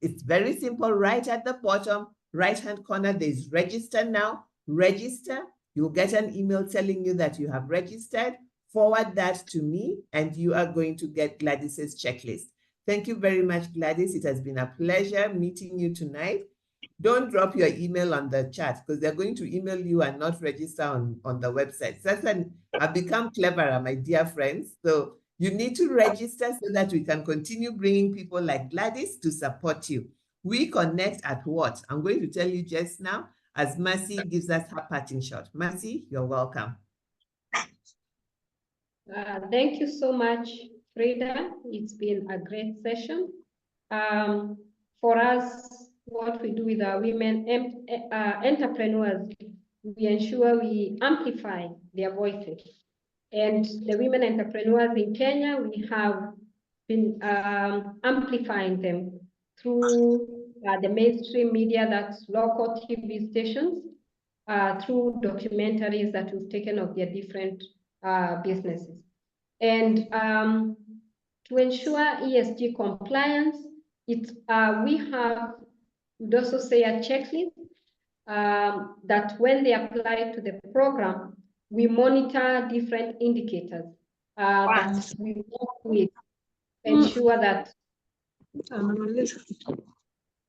It's very simple. Right at the bottom, right-hand corner, there's register now. Register. You'll get an email telling you that you have registered. Forward that to me, and you are going to get Gladys's checklist. Thank you very much, Gladys. It has been a pleasure meeting you tonight. Don't drop your email on the chat because they're going to email you and not register on the website. So I've become cleverer, my dear friends. So you need to register so that we can continue bringing people like Gladys to support you. WeConnect at what? I'm going to tell you just now. as Mercy gives us her parting shot. Mercy, you're welcome. Thank you so much, Frida. It's been a great session. For us, what we do with our women entrepreneurs, we ensure we amplify their voices. And the women entrepreneurs in Kenya, we have been amplifying them through the mainstream media, that's local TV stations, through documentaries that we've taken of their different businesses. And to ensure ESG compliance, we'd also say a checklist that when they apply to the program, we monitor different indicators that we work with, ensure that.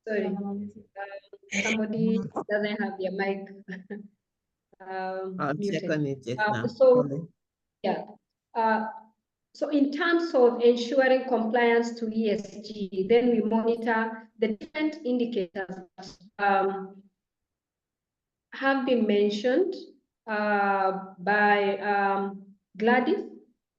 Sorry, somebody doesn't have their mic. I'll muted. check on it just now. So, yeah. So in terms of ensuring compliance to ESG, then we monitor the different indicators that have been mentioned by Gladys,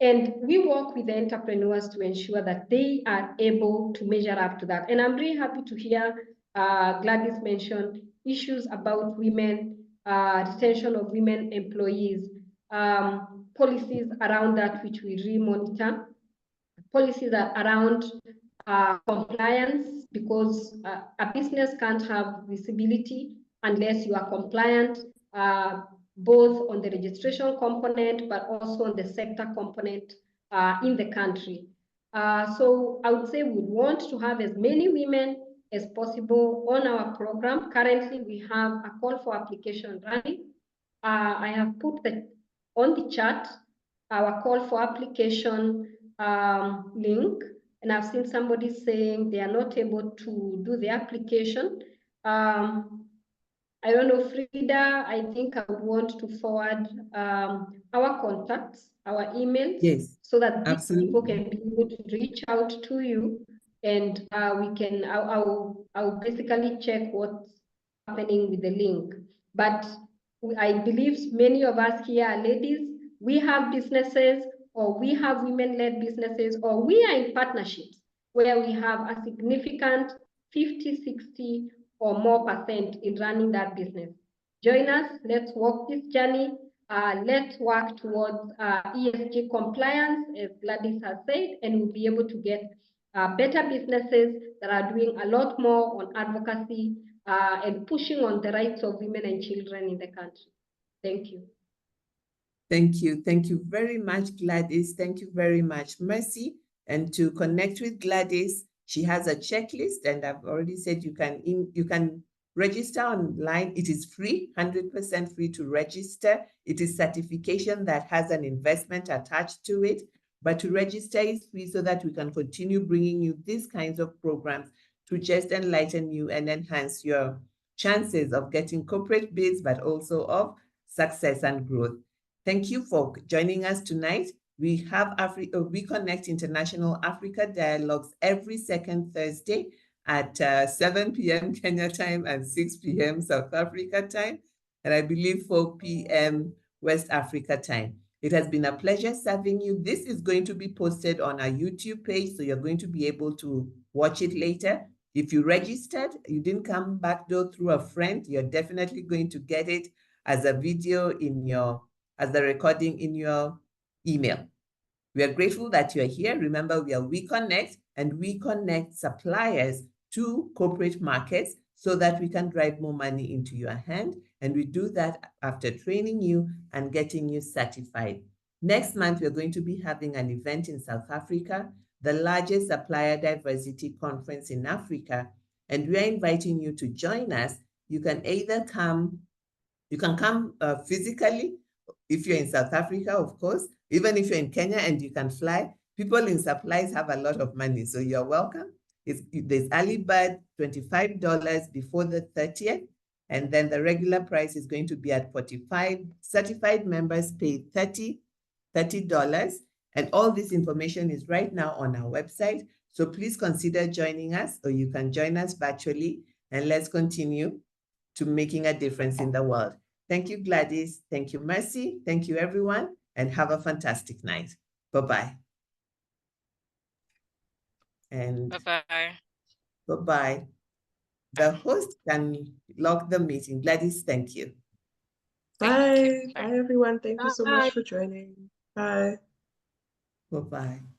and we work with the entrepreneurs to ensure that they are able to measure up to that. And I'm really happy to hear Gladys mention issues about women, retention of women employees, policies around that which we re-monitor, policies around compliance, because a business can't have visibility unless you are compliant, both on the registration component, but also on the sector component in the country. So I would say we want to have as many women as possible on our program. Currently, we have a call for application running. I have put on the chat our call for application link, and I've seen somebody saying they are not able to do the application. I don't know, Frida, I think I would want to forward our contacts, our emails, yes, so that these people absolutely. can be able to reach out to you, and I'll basically check what's happening with the link. But I believe many of us here are ladies. We have businesses, or we have women-led businesses, or we are in partnerships where we have a significant 50, 60, or more % in running that business. Join us, let's walk this journey. Let's work towards ESG compliance, as Gladys has said, and we'll be able to get better businesses that are doing a lot more on advocacy and pushing on the rights of women and children in the country. Thank you. Thank you. Thank you very much, Gladys. Thank you very much, Mercy. And to connect with Gladys, she has a checklist, and I've already said you can register online. It is free, 100% free to register. It is certification that has an investment attached to it, but to register is free so that we can continue bringing you these kinds of programs to just enlighten you and enhance your chances of getting corporate bids, but also of success and growth. Thank you for joining us tonight. We have We Connect International Africa Dialogues every second Thursday at 7 p.m. Kenya time and 6 p.m. South Africa time, and I believe 4 p.m. West Africa time. It has been a pleasure serving you. This is going to be posted on our YouTube page, so you're going to be able to watch it later. If you registered, you didn't come back door through a friend, you're definitely going to get it as a video as the recording in your email. We are grateful that you're here. Remember, we are We Connect, and we connect suppliers to corporate markets so that we can drive more money into your hand. And we do that after training you and getting you certified. Next month, we're going to be having an event in South Africa, the largest supplier diversity conference in Africa. And we're inviting you to join us. You can either come, physically, if you're in South Africa, of course, even if you're in Kenya and you can fly. People in supplies have a lot of money, so you're welcome. There's early bird, $25 before the 30th, and then the regular price is going to be at $45. Certified members pay $30, and all this information is right now on our website. So please consider joining us, or you can join us virtually, and let's continue to making a difference in the world. Thank you, Gladys. Thank you, Mercy. Thank you, everyone, and have a fantastic night. Bye-bye. And Bye-bye. bye-bye. The host can log the meeting. Gladys, thank you. Bye. Bye. Bye, everyone. Thank you so much for joining. Bye. Bye-bye.